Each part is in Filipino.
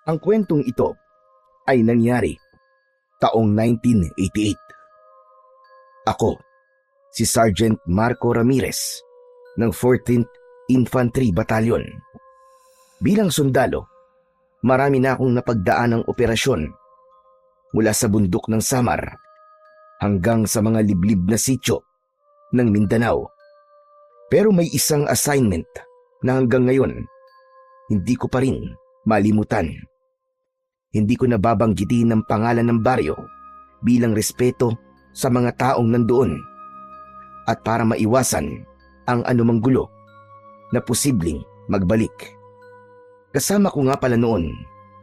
Ang kwentong ito ay nangyari taong 1988. Ako, si Sergeant Marco Ramirez ng 14th Infantry Battalion. Bilang sundalo, marami na akong napagdaan ng operasyon mula sa bundok ng Samar hanggang sa mga liblib na sityo ng Mindanao. Pero may isang assignment na hanggang ngayon hindi ko pa rin malimutan. Hindi ko nababanggitin ang pangalan ng baryo bilang respeto sa mga taong nandoon at para maiwasan ang anumang gulo na posibleng magbalik. Kasama ko nga pala noon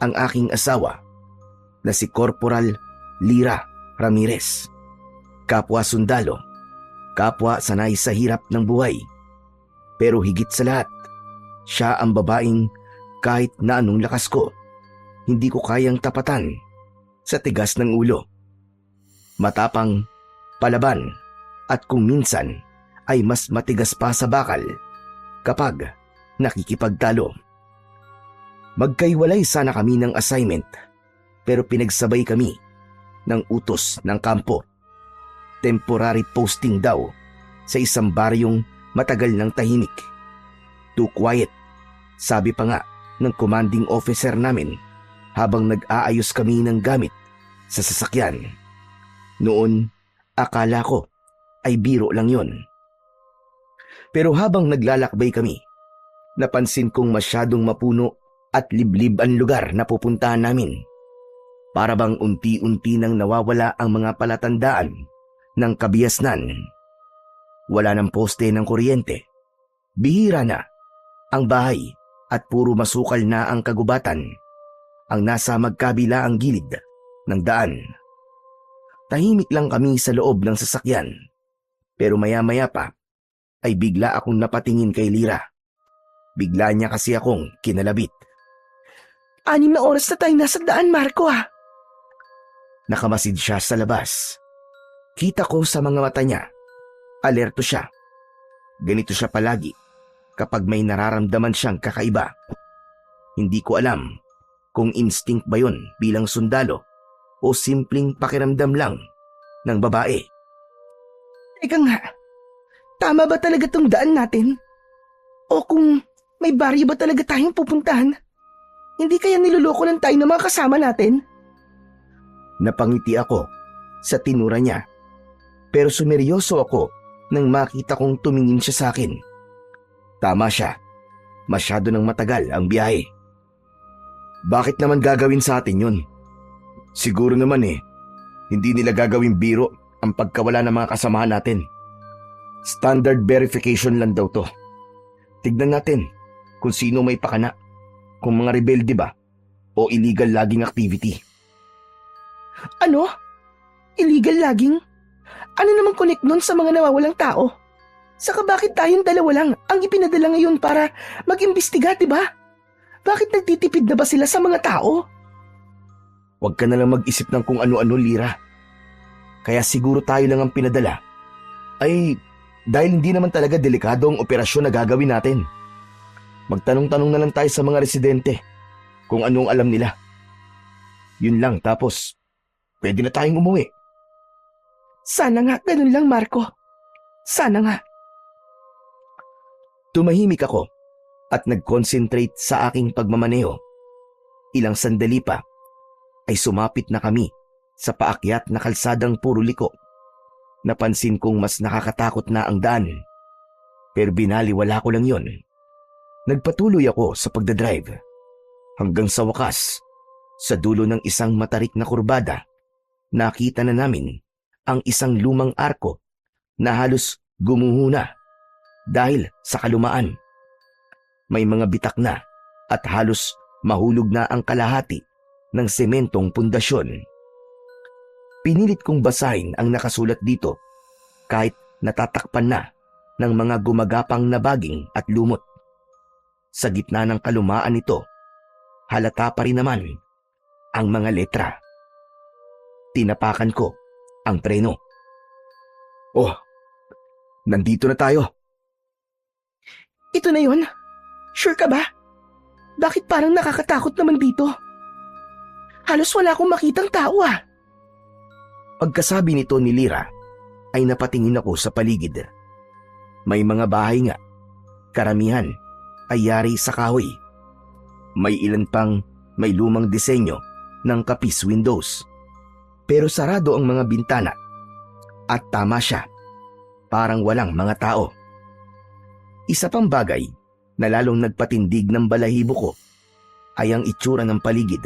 ang aking asawa na si Corporal Lira Ramirez. Kapwa sundalo, kapwa sanay sa hirap ng buhay. Pero higit sa lahat, siya ang babaeng kahit na anong lakas ko, hindi ko kayang tapatan sa tigas ng ulo. Matapang, palaban, at kung minsan ay mas matigas pa sa bakal kapag nakikipagtalo. Magkaiwalay sana kami ng assignment pero pinagsabay kami ng utos ng kampo. Temporary posting daw sa isang baryong matagal ng tahimik. Too quiet, sabi pa nga ng commanding officer namin habang nag-aayos kami ng gamit sa sasakyan. Noon, akala ko ay biro lang yon. Pero habang naglalakbay kami, napansin kong masyadong mapuno at liblib ang lugar na pupuntahan namin. Para bang unti-unti nang nawawala ang mga palatandaan ng kabiasnan. Wala ng poste ng kuryente. Bihira na ang bahay at puro masukal na ang kagubatan ang nasa magkabila ang gilid ng daan. Tahimik lang kami sa loob ng sasakyan. Pero maya-maya pa ay bigla akong napatingin kay Lira. Bigla niya kasi akong kinalabit. 6 na oras na tayo nasa daan, Marco ah. Nakamasid siya sa labas. Kita ko sa mga mata niya. Alerto siya. Ganito siya palagi kapag may nararamdaman siyang kakaiba. Hindi ko alam kung instinct ba yun bilang sundalo o simpleng pakiramdam lang ng babae. Teka nga, tama ba talaga tong daan natin? O kung may baryo ba talaga tayong pupuntahan? Hindi kaya niloloko lang tayo ng mga kasama natin? Napangiti ako sa tinura niya. Pero sumeryoso ako nang makita kong tumingin siya sa akin. Tama siya. Masyado nang matagal ang biyahe. Bakit naman gagawin sa atin yun? Siguro naman hindi nila gagawin biro ang pagkawala ng mga kasamahan natin. Standard verification lang daw to. Tignan natin kung sino may pakana. Kung mga rebelde ba o illegal logging activity. Ano? Illegal logging? Ano namang connect nun sa mga nawawalang tao? Saka bakit tayong dalawa lang ang ipinadala ngayon para mag-imbestiga, diba? Bakit nagtitipid na ba sila sa mga tao? Huwag ka na lang mag-isip ng kung ano-ano, Lira. Kaya siguro tayo lang ang pinadala. Ay, dahil hindi naman talaga delikado ang operasyon na gagawin natin. Magtanong-tanong na lang tayo sa mga residente kung anong alam nila. Yun lang, tapos pwede na tayong umuwi. Sana nga, ganun lang, Marco. Sana nga. Tumahimik ako at nag-concentrate sa aking pagmamaneho. Ilang sandali pa ay sumapit na kami sa paakyat na kalsadang puro liko. Napansin kong mas nakakatakot na ang daan. Pero binaliwala ko lang yon. Nagpatuloy ako sa pagdadrive. Hanggang sa wakas, sa dulo ng isang matarik na kurbada, nakita na namin ang isang lumang arko na halos gumuho na dahil sa kalumaan. May mga bitak na at halos mahulog na ang kalahati ng sementong pundasyon. Pinilit kong basahin ang nakasulat dito kahit natatakpan na ng mga gumagapang na baging at lumot. Sa gitna ng kalumaan nito, halata pa rin naman ang mga letra. Tinapakan ko ang preno. Oh, nandito na tayo. Ito na yun? Sure ka ba? Bakit parang nakakatakot naman dito? Halos wala akong makitang tao ah. Pagkasabi nito ni Lyra, ay napatingin ako sa paligid. May mga bahay nga. Karamihan ay yari sa kahoy. May ilan pang may lumang disenyo ng kapis windows. Pero sarado ang mga bintana. At tama siya, parang walang mga tao. Isa pang bagay na lalong nagpatindig ng balahibo ko ay ang itsura ng paligid.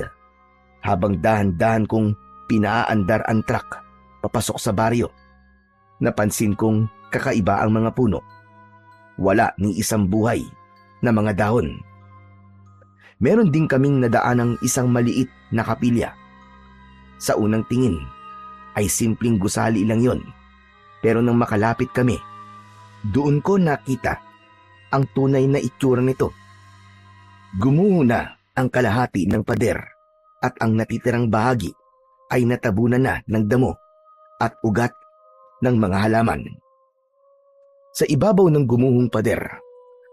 Habang dahan-dahan kong pinaaandar ang truck papasok sa baryo, napansin kong kakaiba ang mga puno. Wala ni isang buhay na mga dahon. Meron din kaming nadaanang isang maliit na kapilya. Sa unang tingin ay simpleng gusali lang yon. Pero nang makalapit kami, doon ko nakita ang tunay na itsura nito. Gumuho na ang kalahati ng pader at ang natitirang bahagi ay natabunan na ng damo at ugat ng mga halaman. Sa ibabaw ng gumuhong pader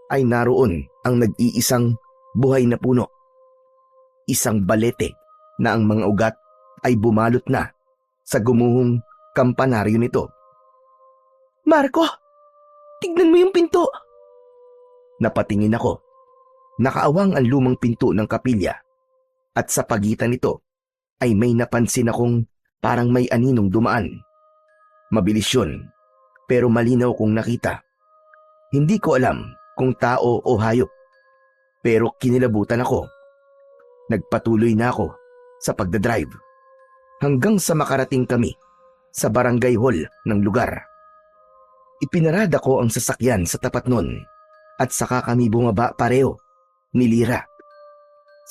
ay naroon ang nag-iisang buhay na puno. Isang balete na ang mga ugat ay bumalot na sa gumuhong kampanaryo nito. Marco, tignan mo yung pinto. Napatingin ako. Nakaawang ang lumang pinto ng kapilya at sa pagitan nito ay may napansin akong parang may aninong dumaan. Mabilis yun, pero malinaw kong nakita. Hindi ko alam kung tao o hayop, pero kinilabutan ako. Nagpatuloy na ako sa pagdadrive hanggang sa makarating kami sa barangay hall ng lugar. Ipinarada ko ang sasakyan sa tapat nun at saka kami bumaba pareho ni Lyra.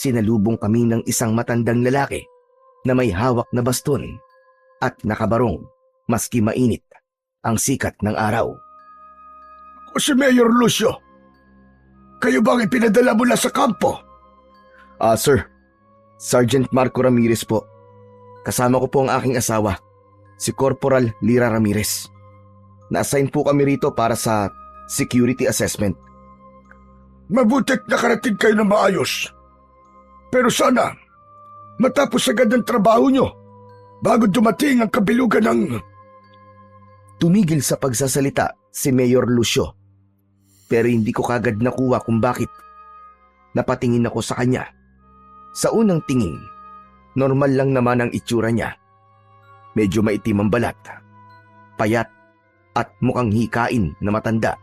Sinalubong kami ng isang matandang lalaki na may hawak na baston at nakabarong maski mainit ang sikat ng araw. O si Mayor Lucio, kayo bang ipinadala mula sa kampo? Sir, Sergeant Marco Ramirez po. Kasama ko po ang aking asawa, si Corporal Lyra Ramirez. Na-assign po kami rito para sa security assessment. Mabutit nakarating kayo na maayos. Pero sana, matapos agad ang trabaho nyo bago dumating ang kabilugan ng... Tumigil sa pagsasalita si Mayor Lucio. Pero hindi ko kagad nakuha kung bakit. Napatingin ako sa kanya. Sa unang tingin, normal lang naman ang itsura niya. Medyo maitim ang balat, payat at mukhang hikain na matanda.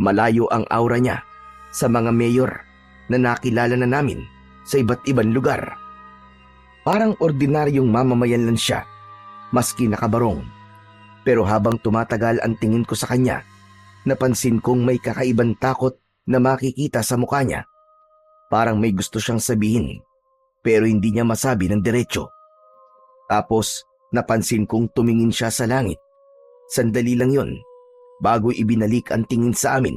Malayo ang aura niya sa mga mayor na nakilala na namin sa iba't ibang lugar. Parang ordinaryong mamamayan lang siya, maski nakabarong. Pero habang tumatagal ang tingin ko sa kanya, napansin kong may kakaibang takot na makikita sa mukha niya. Parang may gusto siyang sabihin, pero hindi niya masabi ng diretso. Tapos napansin kong tumingin siya sa langit. Sandali lang yon, bago ibinalik ang tingin sa amin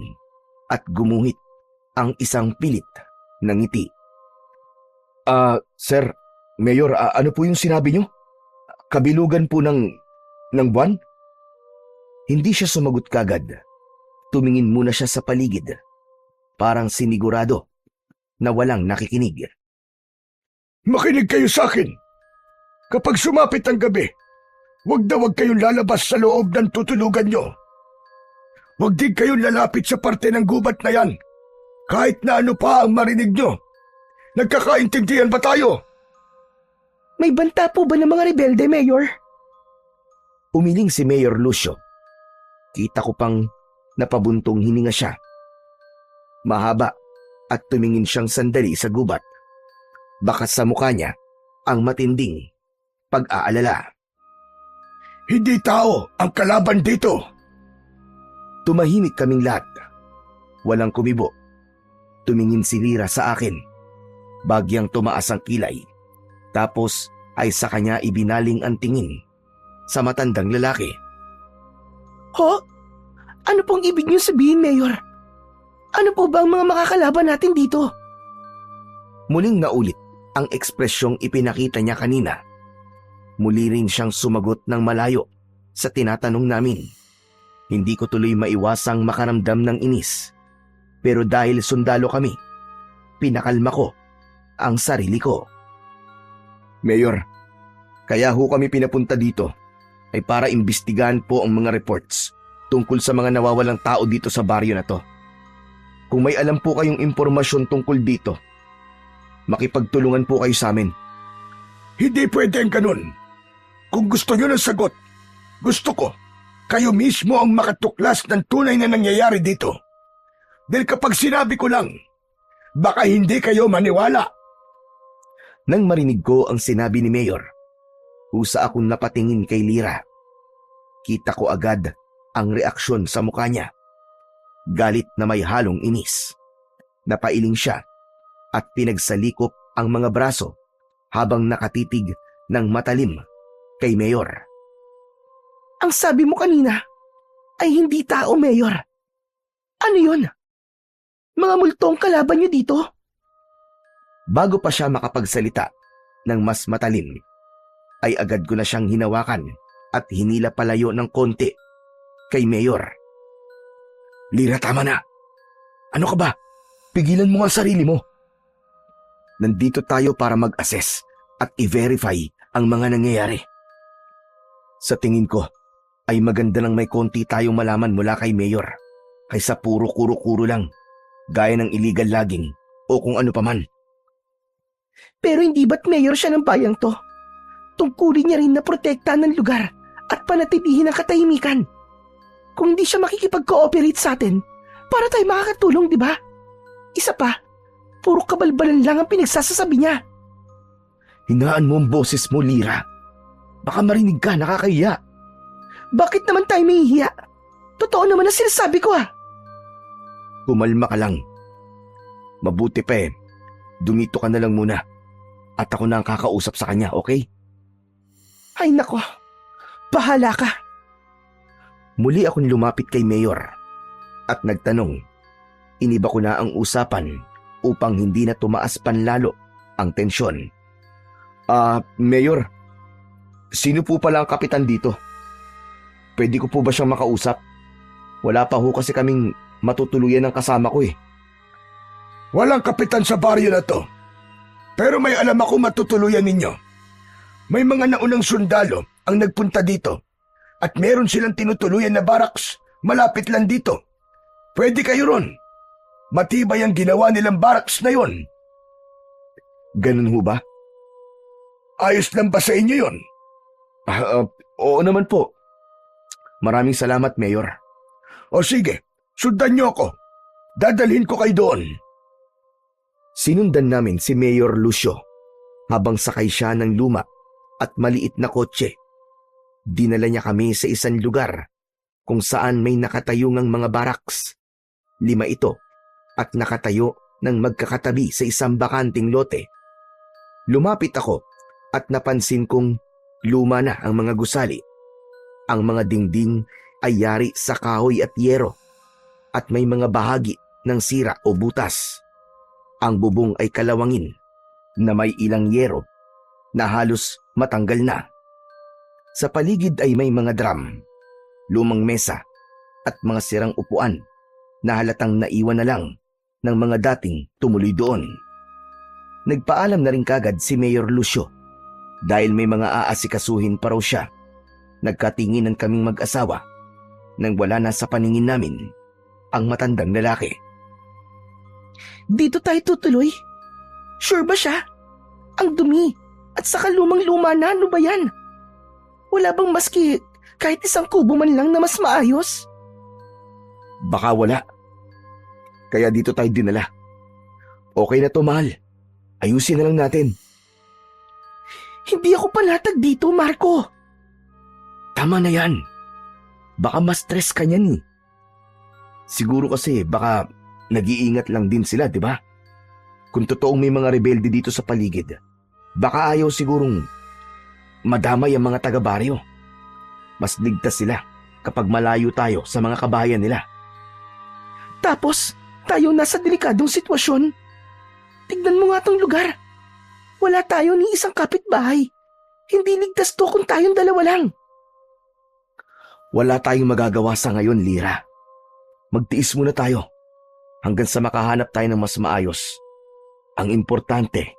at gumuhit ang isang pilit na ngiti. Sir, Mayor, ano po yung sinabi niyo? Kabilugan po ng buwan? Hindi siya sumagot kagad. Tumingin muna siya sa paligid. Parang sinigurado na walang nakikinig. Makinig kayo sa akin. Kapag sumapit ang gabi, huwag kayong lalabas sa loob ng tutulugan nyo. Huwag din kayong lalapit sa parte ng gubat na yan. Kahit na ano pa ang marinig nyo. Nagkakaintindihan ba tayo? May banta po ba ng mga rebelde, Mayor? Umiling si Mayor Lucio. Kita ko pang napabuntong hininga siya. Mahaba at tumingin siyang sandali sa gubat. Baka sa mukha niya ang matinding pag-aalala. Hindi tao ang kalaban dito. Tumahimik kaming lahat. Walang kumibo. Tumingin si Lyra sa akin. Bagyang tumaas ang kilay. Tapos ay sa kanya ibinaling ang tingin sa matandang lalaki. Ho? Ano pong ibig niyo sabihin, Mayor? Ano po ba ang mga makakalaban natin dito? Muling naulit ang ekspresyong ipinakita niya kanina. Muli rin siyang sumagot ng malayo sa tinatanong namin. Hindi ko tuloy maiwasang makaramdam ng inis. Pero dahil sundalo kami, pinakalma ko ang sarili ko. Mayor, kaya ho kami pinapunta dito ay para imbestigahan po ang mga reports tungkol sa mga nawawalang tao dito sa baryo na to. Kung may alam po kayong impormasyon tungkol dito, makipagtulungan po kayo sa amin. Hindi pwede ang ganun. Kung gusto nyo ng sagot, gusto ko, kayo mismo ang makatuklas ng tunay na nangyayari dito. Dahil kapag sinabi ko lang, baka hindi kayo maniwala. Nang marinig ko ang sinabi ni Mayor, husa akong napatingin kay Lira. Kita ko agad ang reaksyon sa mukha niya. Galit na may halong inis. Napailing siya at pinagsalikop ang mga braso habang nakatitig ng matalim kay Mayor. Ang sabi mo kanina ay hindi tao, Mayor. Ano yun? Mga multong kalaban niyo dito? Bago pa siya makapagsalita ng mas matalim, ay agad ko na siyang hinawakan at hinila palayo ng konti kay Mayor. Lira, tama na. Ano ka ba? Pigilan mo ang sarili mo. Nandito tayo para mag-assess at i-verify ang mga nangyayari. Sa tingin ko, ay maganda nang may konti tayong malaman mula kay Mayor kaysa puro kuro-kuro lang, gaya ng illegal logging o kung ano paman. Pero hindi ba't mayor siya ng bayang to? Tungkulin niya rin na protektahan ng lugar at panatilihin ang katahimikan. Kung hindi siya makikipag-cooperate sa atin, para tayo makakatulong, di ba? Isa pa, puro kabalbalan lang ang pinagsasasabi niya. Hinaan mo ang boses mo, Lira. Baka marinig ka, nakakahiya. Bakit naman tayo mahihiya? Totoo naman ang sinasabi ko Kumalma ka lang. Mabuti pa dumito ka na lang muna. At ako na ang kakausap sa kanya, okay? Ay nako, bahala ka. Muli akong lumapit kay Mayor at nagtanong. Iniba ko na ang usapan upang hindi na tumaas panlalo ang tensyon. Mayor, sino po pala ang kapitan dito? Pwede ko po ba siyang makausap? Wala pa ho kasi kaming matutuluyan ng kasama ko . Walang kapitan sa baryo na to. Pero may alam ako matutuluyan ninyo. May mga naunang sundalo ang nagpunta dito at meron silang tinutuluyan na barracks malapit lang dito. Pwede kayo ron. Matibay ang ginawa nilang barracks na yon. Ganun ho ba? Ayos lang ba sa inyo yon? Oo naman po. Maraming salamat, Mayor. O sige, sundan niyo ako. Dadalhin ko kayo doon. Sinundan namin si Mayor Lucio habang sakay siya ng luma at maliit na kotse. Dinala niya kami sa isang lugar kung saan may nakatayong mga barracks. 5 ito at nakatayo ng magkakatabi sa isang bakanting lote. Lumapit ako at napansin kong luma na ang mga gusali. Ang mga dingding ay yari sa kahoy at yero at may mga bahagi ng sira o butas. Ang bubong ay kalawangin na may ilang yero na halos matanggal na. Sa paligid ay may mga drum, lumang mesa at mga sirang upuan na halatang naiwan na lang ng mga dating tumuloy doon. Nagpaalam na rin kagad si Mayor Lucio dahil may mga aasikasuhin pa raw siya. Nagkatinginan kaming mag-asawa nang wala na sa paningin namin ang matandang lalaki. Dito tayo tutuloy? Sure ba siya? Ang dumi at saka lumang-luma na, ano ba yan? Wala bang maski kahit isang kubo man lang na mas maayos? Baka wala. Kaya dito tayo dinala. Okay na to, mahal. Ayusin na lang natin. Hindi ako panatag dito, Marco. Tama na yan. Baka ma-stress ka niyan . Siguro kasi baka nag-iingat lang din sila, di ba? Kung totoong may mga rebelde dito sa paligid, baka ayaw sigurong madamay ang mga taga-baryo. Mas ligtas sila kapag malayo tayo sa mga kabahayan nila. Tapos, tayo nasa delikadong sitwasyon. Tignan mo nga tong lugar. Wala tayo ni isang kapitbahay. Hindi ligtas to kung tayong dalawa lang. Wala tayong magagawa sa ngayon, Lira. Magtiis muna tayo hanggang sa makahanap tayo ng mas maayos. Ang importante,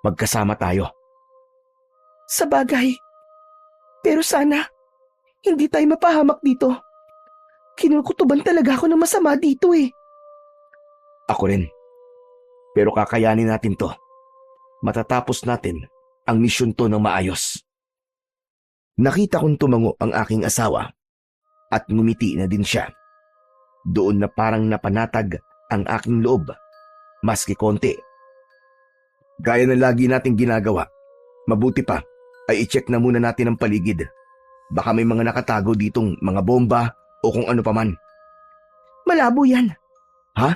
magkasama tayo. Sa bagay. Pero sana, hindi tayo mapahamak dito. Kinukutuban talaga ako ng masama dito eh. Ako rin. Pero kakayanin natin to. Matatapos natin ang misyon to ng maayos. Nakita kong tumango ang aking asawa at ngumiti na din siya. Doon na parang napanatag ang aking loob, maski konti. Gaya ng lagi nating ginagawa, mabuti pa ay i-check na muna natin ang paligid. Baka may mga nakatago ditong mga bomba o kung ano paman. Malabo yan. Ha?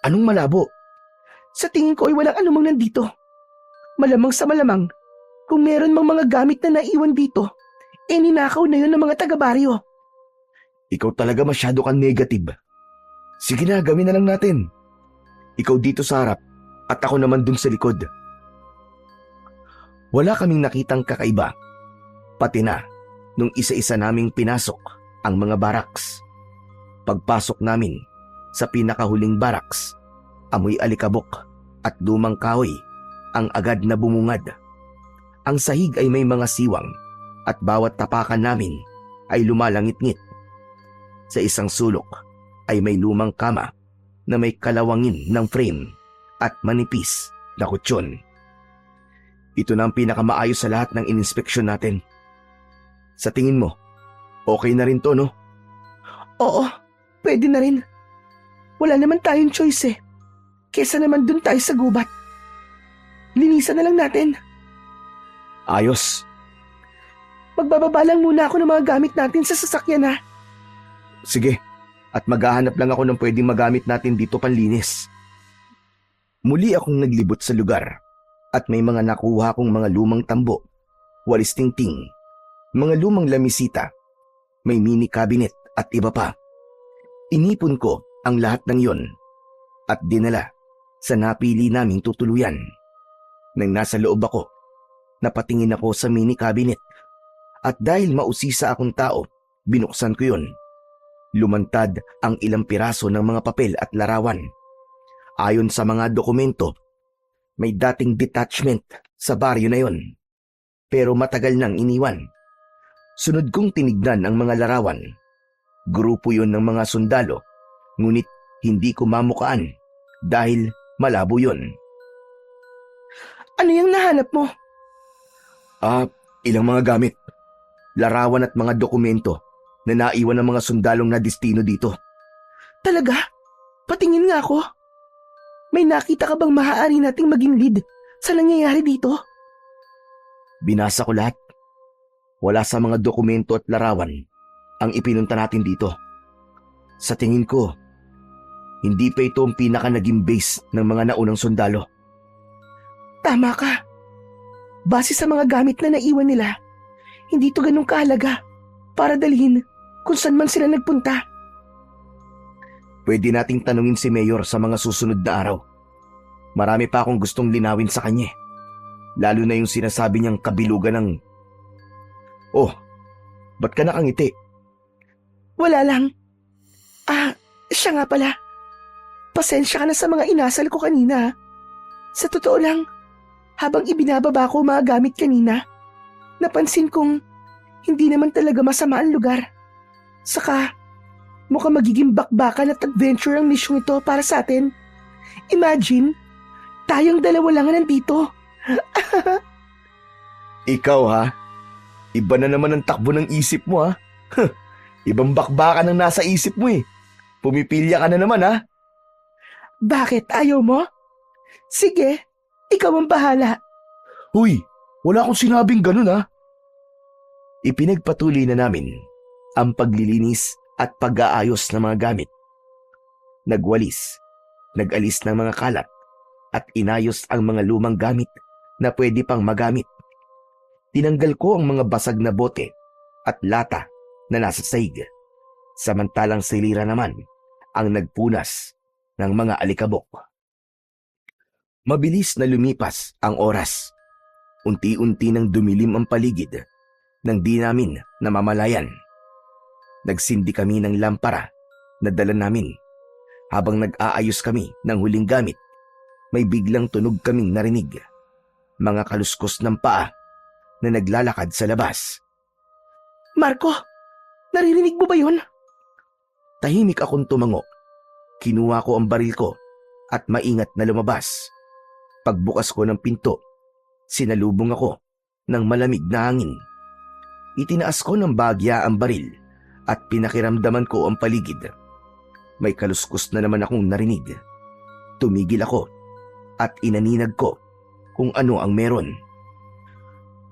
Anong malabo? Sa tingin ko ay walang anumang nandito. Malamang sa malamang, kung meron mang mga gamit na naiwan dito, ninakaw na yun ng mga taga-baryo. Ikaw talaga masyado kang negative. Sige na, gawin na lang natin. Ikaw dito sa harap at ako naman dun sa likod. Wala kaming nakitang kakaiba. Pati na nung isa-isa naming pinasok ang mga baraks. Pagpasok namin sa pinakahuling baraks, amoy alikabok at lumang kahoy ang agad na bumungad. Ang sahig ay may mga siwang at bawat tapakan namin ay lumalangit-ngit. Sa isang sulok ay may lumang kama na may kalawangin ng frame at manipis na kutsyon. Ito na ang pinakamaayos sa lahat ng ininspeksyon natin. Sa tingin mo, okay na rin to, no? Oo, pwede na rin. Wala naman tayong choice eh. Kesa naman dun tayo sa gubat. Linisan na lang natin. Ayos. Magbababa lang muna ako ng mga gamit natin sa sasakyan ha. Sige, at maghahanap lang ako ng pwedeng magamit natin dito panlinis. Muli akong naglibot sa lugar at may mga nakuha kong mga lumang tambo, walis tingting, mga lumang lamisita, may mini cabinet at iba pa. Inipon ko ang lahat ng yon at dinala sa napili naming tutuluyan. Nang nasa loob ako, napatingin ako sa mini cabinet at dahil mausisa akong tao, binuksan ko yon. Lumantad ang ilang piraso ng mga papel at larawan. Ayon sa mga dokumento, may dating detachment sa baryo na yon. Pero matagal nang iniwan. Sunod kong tinignan ang mga larawan. Grupo yon ng mga sundalo, ngunit hindi ko mamukaan dahil malabo yon. Ano yung nahanap mo? Ilang mga gamit, larawan at mga dokumento na naiwan ng mga sundalong na destino dito. Talaga? Patingin nga ako. May nakita ka bang maaari nating maging lead sa nangyayari dito? Binasa ko lahat. Wala sa mga dokumento at larawan ang ipinunta natin dito. Sa tingin ko, hindi pa ito ang pinaka naging base ng mga naunang sundalo. Tama ka. Base sa mga gamit na naiwan nila, hindi ito ganun kahalaga para dalhin kung saan man sila nagpunta. Pwede nating tanungin si Mayor sa mga susunod na araw. Marami pa akong gustong linawin sa kanya. Lalo na yung sinasabi niyang kabilugan ng... Oh, ba't ka nakangiti? Wala lang. Siya nga pala. Pasensya ka na sa mga inasal ko kanina. Sa totoo lang, habang ibinababa ko mga gamit kanina, napansin kong hindi naman talaga masama ang lugar. Saka, mukhang magiging bakbakan at adventure ang mission ito para sa atin. Imagine, tayong dalawa lang nandito. Ikaw ha? Iba na naman ang takbo ng isip mo ha? Ibang bakbakan ang nasa isip mo eh. Pumipilya ka na naman ha? Bakit? Ayaw mo? Sige, ikaw ang bahala. Huy, wala akong sinabing ganun ha? Ipinagpatuloy na namin ang paglilinis at pag-aayos ng mga gamit. Nagwalis, nag-alis ng mga kalat at inayos ang mga lumang gamit na pwede pang magamit. Tinanggal ko ang mga basag na bote at lata na nasa sahig. Samantalang silira naman ang nagpunas ng mga alikabok. Mabilis na lumipas ang oras. Unti-unti nang dumilim ang paligid nang di namin namamalayan. Nagsindi kami ng lampara na dala namin. Habang nag-aayos kami ng huling gamit, may biglang tunog kaming narinig. Mga kaluskos ng paa na naglalakad sa labas. Marco, naririnig mo ba yun? Tahimik akong tumango. Kinuha ko ang baril ko at maingat na lumabas. Pagbukas ko ng pinto, sinalubong ako ng malamig na hangin. Itinaas ko ng bagya ang baril at pinakiramdaman ko ang paligid. May kaluskos na naman akong narinig. Tumigil ako at inaninag ko kung ano ang meron.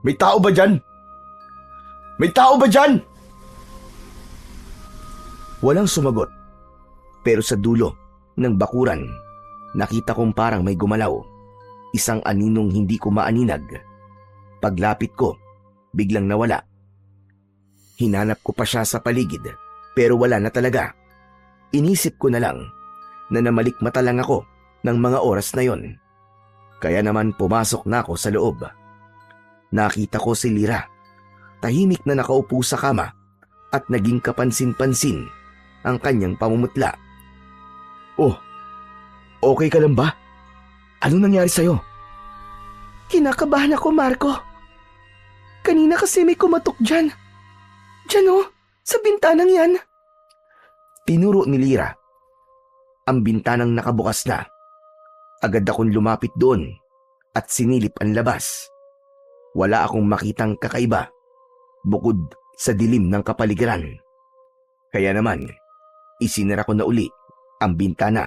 May tao ba dyan? May tao ba dyan? Walang sumagot. Pero sa dulo ng bakuran, nakita kong parang may gumalaw. Isang aninong hindi ko maaninag. Paglapit ko, biglang nawala. Hinanap ko pa siya sa paligid, pero wala na talaga. Inisip ko na lang na namalikmata lang ako ng mga oras na yon. Kaya naman pumasok na ako sa loob. Nakita ko si Lira. Tahimik na nakaupo sa kama at naging kapansin-pansin ang kanyang pamumutla. Oh, okay ka lang ba? Anong nangyari sa'yo? Kinakabahan ako, Marco. Kanina kasi may kumatok dyan. Dyan oh, sa bintanang yan. Tinuro ni Lira. Ang bintanang nakabukas na. Agad akong lumapit doon at sinilip ang labas. Wala akong makitang kakaiba bukod sa dilim ng kapaligiran. Kaya naman, isinara ko na uli ang bintana.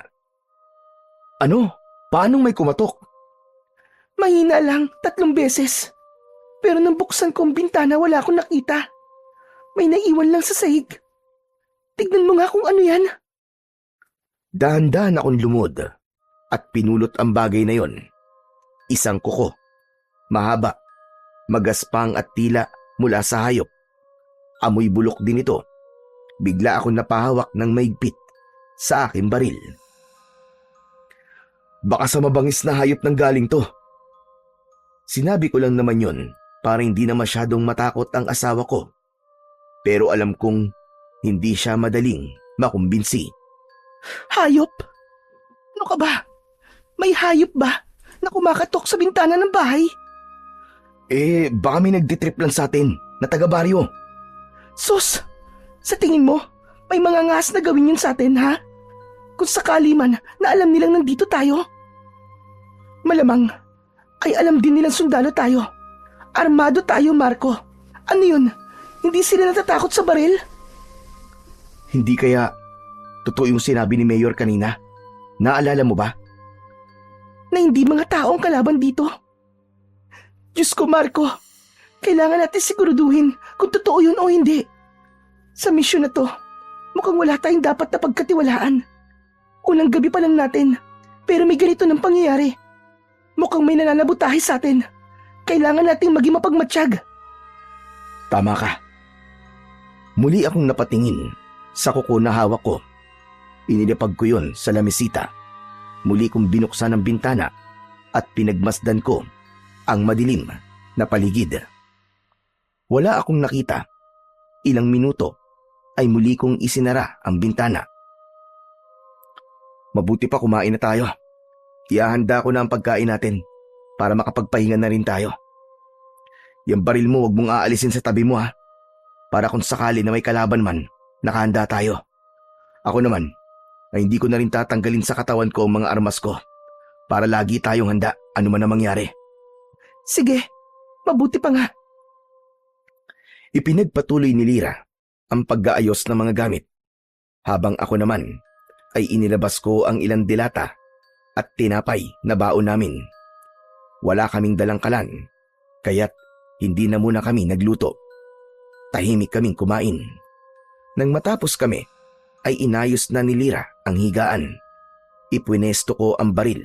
Ano? Paanong may kumatok? Mahina lang, 3 beses. Pero nang buksan ko ang bintana, wala akong nakita. May naiwan lang sa sahig. Tignan mo nga kung ano yan. Dahan-dahan akong lumod at pinulot ang bagay na yon. Isang kuko, mahaba, magaspang at tila mula sa hayop. Amoy bulok din ito. Bigla akong napahawak ng maigpit sa aking baril. Baka sa mabangis na hayop nang galing to. Sinabi ko lang naman yon para hindi na masyadong matakot ang asawa ko. Pero alam kong hindi siya madaling makumbinsi. Hayop? Ano ka ba? May hayop ba na kumakatok sa bintana ng bahay? Baka may nagditrip lang sa atin na taga-baryo. Sus! Sa tingin mo, may mga ngas na gawin yun sa atin, ha? Kung sakali man na alam nilang nandito tayo. Malamang ay alam din nilang sundalo tayo. Armado tayo, Marco. Ano yun? Hindi sila natatakot sa baril? Hindi kaya totoo yung sinabi ni Mayor kanina? Naalala mo ba? Na hindi mga taong kalaban dito. Diyos ko, Marco. Kailangan natin siguraduhin kung totoo yun o hindi. Sa misyon na to, mukhang wala tayong dapat na pagkatiwalaan. Unang gabi pa lang natin, pero may ganito ng pangyayari. Mukhang may nananabutahe sa atin. Kailangan nating maging mapagmatsyag. Tama ka. Muli akong napatingin sa kuko na hawak ko. Inilapag ko yun sa lamesita. Muli kong binuksan ang bintana at pinagmasdan ko ang madilim na paligid. Wala akong nakita. Ilang minuto ay muli kong isinara ang bintana. Mabuti pa kumain na tayo. Iahanda ko na ang pagkain natin para makapagpahinga na rin tayo. Yung baril mo wag mong aalisin sa tabi mo ha. Para kung sakali na may kalaban man, nakahanda tayo. Ako naman, ay hindi ko na rin tatanggalin sa katawan ko ang mga armas ko para lagi tayong handa ano man ang mangyari. Sige, mabuti pa nga. Ipinagpatuloy ni Lira ang pag-aayos ng mga gamit, habang ako naman ay inilabas ko ang ilang dilata at tinapay na baon namin. Wala kaming dalang kalan, kaya't hindi na muna kami nagluto. Tahimik kaming kumain. Nang matapos kami, ay inayos na ni Lira ang higaan. Ipwinesto ko ang baril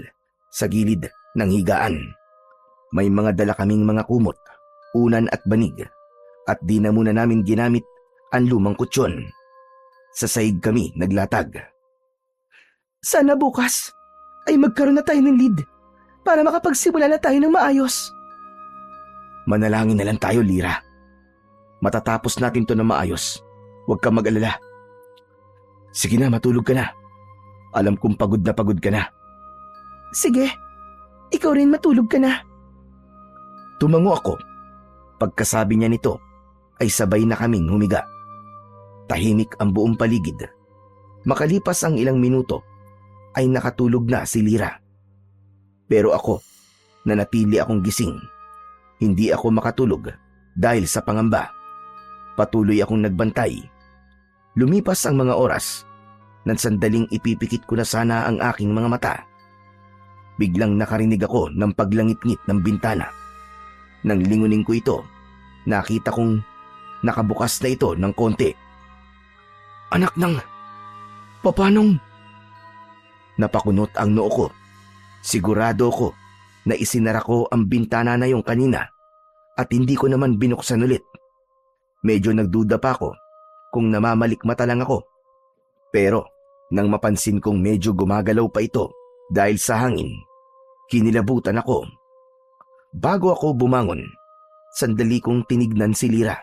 sa gilid ng higaan. May mga dala kaming mga kumot, unan at banig, at di na muna namin ginamit ang lumang kutsyon. Sa sahig kami naglatag. Sana bukas ay magkaroon na tayo ng lead para makapagsimula na tayo ng maayos. Manalangin na lang tayo, Lira. Matatapos natin to na maayos. Huwag kang mag-alala. Sige na, matulog ka na. Alam kong pagod ka na. Sige, ikaw rin matulog ka na. Tumango ako. Pagkasabi niya nito ay sabay na kaming humiga. Tahimik ang buong paligid. Makalipas ang ilang minuto ay nakatulog na si Lira. Pero ako, nanatili akong gising. Hindi ako makatulog dahil sa pangamba. Patuloy akong nagbantay. Lumipas ang mga oras nang sandaling ipipikit ko na sana ang aking mga mata. Biglang nakarinig ako ng paglangit-ngit ng bintana. Nang lingunin ko ito, nakita kong nakabukas na ito ng konti. Anak ng... Papanong... Napakunot ang noo ko. Sigurado ko na isinara ko ang bintana na yung kanina at hindi ko naman binuksan ulit. Medyo nagduda pa ako kung namamalikmata lang ako. Pero nang mapansin kong medyo gumagalaw pa ito dahil sa hangin, kinilabutan ako. Bago ako bumangon, sandali kong tinignan si Lira.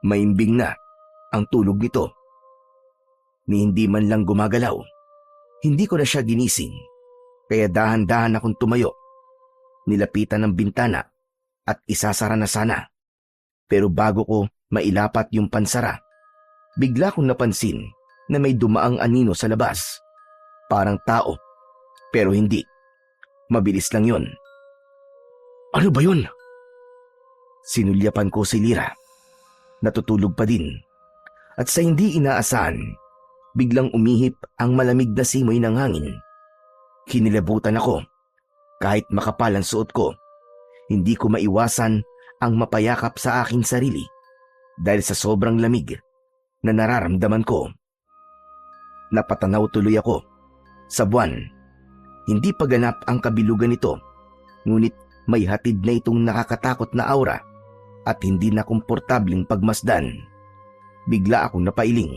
Maimbing na ang tulog nito. Ni hindi man lang gumagalaw, hindi ko na siya ginising, kaya dahan-dahan akong tumayo. Nilapitan ng bintana at isasara na sana. Pero bago ko mailapat yung pansara, bigla kong napansin na may dumaang anino sa labas. Parang tao, pero hindi. Mabilis lang yon. Ano ba yun? Sinulyapan ko si Lira. Natutulog pa din. At sa hindi inaasahan, biglang umihip ang malamig na simoy ng hangin. Kinilabutan ako. Kahit makapal ang suot ko, hindi ko maiwasan ang mapayakap sa aking sarili dahil sa sobrang lamig na nararamdaman ko. Napatanaw tuloy ako sa buwan. Hindi pa ganap ang kabilugan nito, ngunit may hatid na itong nakakatakot na aura at hindi na komportableng pagmasdan. Bigla akong napailing.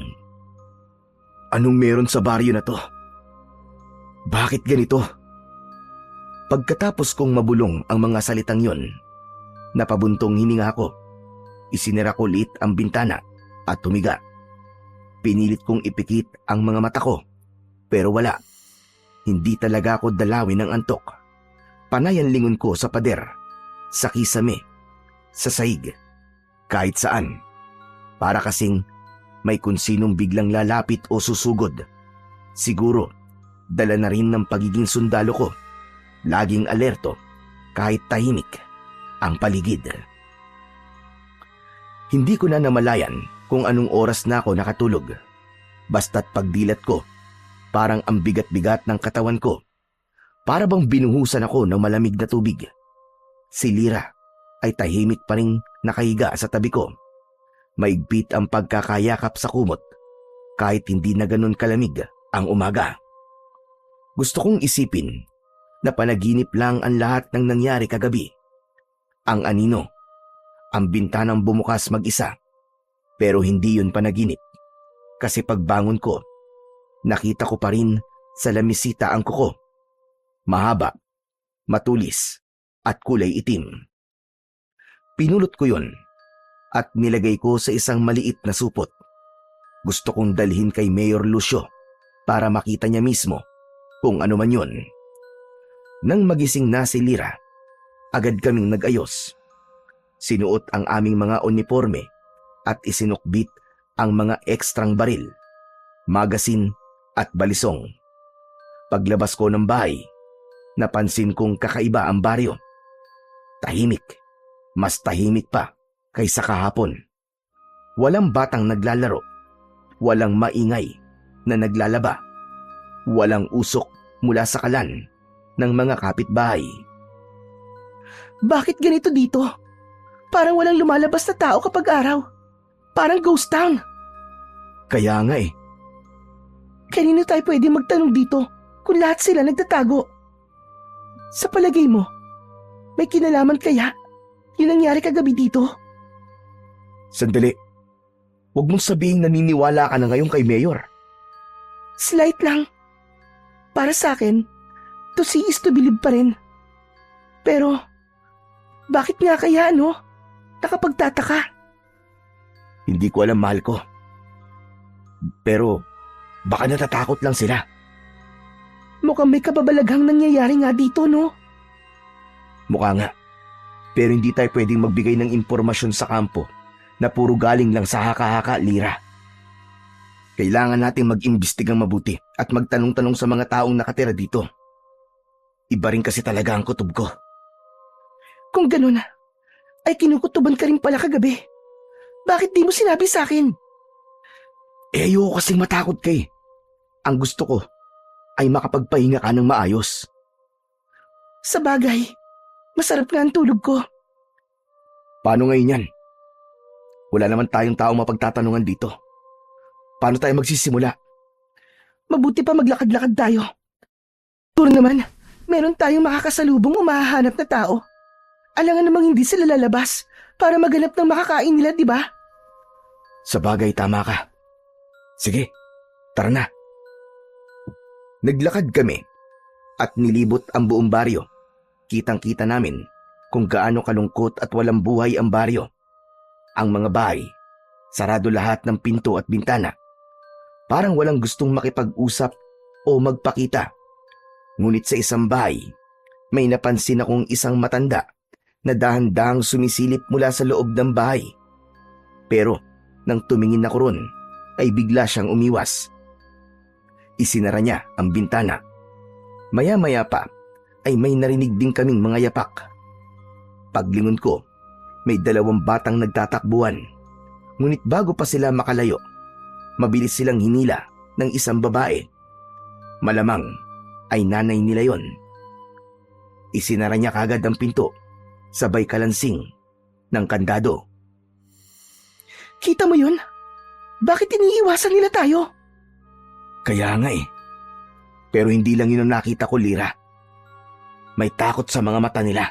Anong meron sa baryo na to? Bakit ganito? Pagkatapos kong mabulong ang mga salitang yon, napabuntong hininga ako. Isinara ko liit ang bintana at tumiga. Pinilit kong ipikit ang mga mata ko, pero wala. Hindi talaga ako dalawin ng antok. Panay ang lingon ko sa pader, sa kisame, sa sahig, kahit saan. Para kasing may kung sinong biglang lalapit o susugod. Siguro, dala na rin ng pagiging sundalo ko. Laging alerto, kahit tahimik, ang paligid. Hindi ko na namalayan kung anong oras na ako nakatulog. Basta't pagdilat ko, parang ang bigat-bigat ng katawan ko. Para bang binuhusan ako ng malamig na tubig. Si Lira ay tahimik pa rin nakahiga sa tabi ko. Maigpit ang pagkakayakap sa kumot, kahit hindi na ganun kalamig ang umaga. Gusto kong isipin na panaginip lang ang lahat ng nangyari kagabi. Ang anino, ang bintanang bumukas mag-isa. Pero hindi yun panaginip. Kasi pagbangon ko, nakita ko pa rin sa lamisita ang kuko. Mahaba, matulis, at kulay itim. Pinulot ko yun at nilagay ko sa isang maliit na supot. Gusto kong dalhin kay Mayor Lucio para makita niya mismo kung ano man yun. Nang magising na si Lira, agad kaming nag-ayos. Sinuot ang aming mga uniforme at isinukbit ang mga ekstrang baril, magasin at balisong. Paglabas ko ng bahay, napansin kong kakaiba ang baryo. Tahimik, mas tahimik pa kaysa kahapon. Walang batang naglalaro, walang maingay na naglalaba, walang usok mula sa kalan ng mga kapitbahay. Bakit ganito dito? Parang walang lumalabas na tao kapag araw. Parang ghost town. Kaya nga eh. Kanino tayo pwede magtanong dito kung lahat sila nagtatago? Sa palagay mo, may kinalaman kaya yung nangyari kagabi dito? Sandali. Huwag mong sabihing naniniwala ka na ngayon kay Mayor. Slight lang. Para sa akin, to see is to believe pa rin. Pero, bakit nga kaya nakapagtataka? Hindi ko alam, mahal ko. Pero, baka natatakot lang sila. Mukhang may kababalaghang nangyayari nga dito, no? Mukha nga. Pero hindi tayo pwedeng magbigay ng impormasyon sa kampo na puro galing lang sa haka-haka, Lira. Kailangan nating mag-imbestigang mabuti at magtanong-tanong sa mga taong nakatira dito. Iba rin kasi talaga ang kutob ko. Kung ganun, ay kinukutuban ka rin pala kagabi. Bakit di mo sinabi sa akin? Ayoko kasing matakot ka eh. Ang gusto ko ay makapagpahinga ka ng maayos. Sa bagay, masarap nga ang tulog ko. Paano ngayon yan? Wala naman tayong taong mapagtatanungan dito. Paano tayo magsisimula? Mabuti pa maglakad-lakad tayo. Puro naman, meron tayong makakasalubong o mahahanap na tao. Alangan namang hindi sila lalabas para maghanap ng makakain nila, di ba? Sa bagay, tama ka. Sige, tara na. Naglakad kami at nilibot ang buong baryo. Kitang-kita namin kung gaano kalungkot at walang buhay ang baryo. Ang mga bahay, sarado lahat ng pinto at bintana. Parang walang gustong makipag-usap o magpakita. Ngunit sa isang bahay, may napansin akong isang matanda na dahan-dahang sumisilip mula sa loob ng bahay. Pero nang tumingin ako ron, ay bigla siyang umiwas. Isinara niya ang bintana. Maya-maya pa ay may narinig din kaming mga yapak. Paglingon ko, may 2 batang nagtatakbuhan. Ngunit bago pa sila makalayo, mabilis silang hinila ng isang babae. Malamang ay nanay nila yon. Isinara niya kagad ang pinto, sabay kalansing ng kandado. Kita mo yun? Bakit iniiwasan nila tayo? Kaya nga eh. Pero hindi lang yun ang nakita ko, Lira. May takot sa mga mata nila.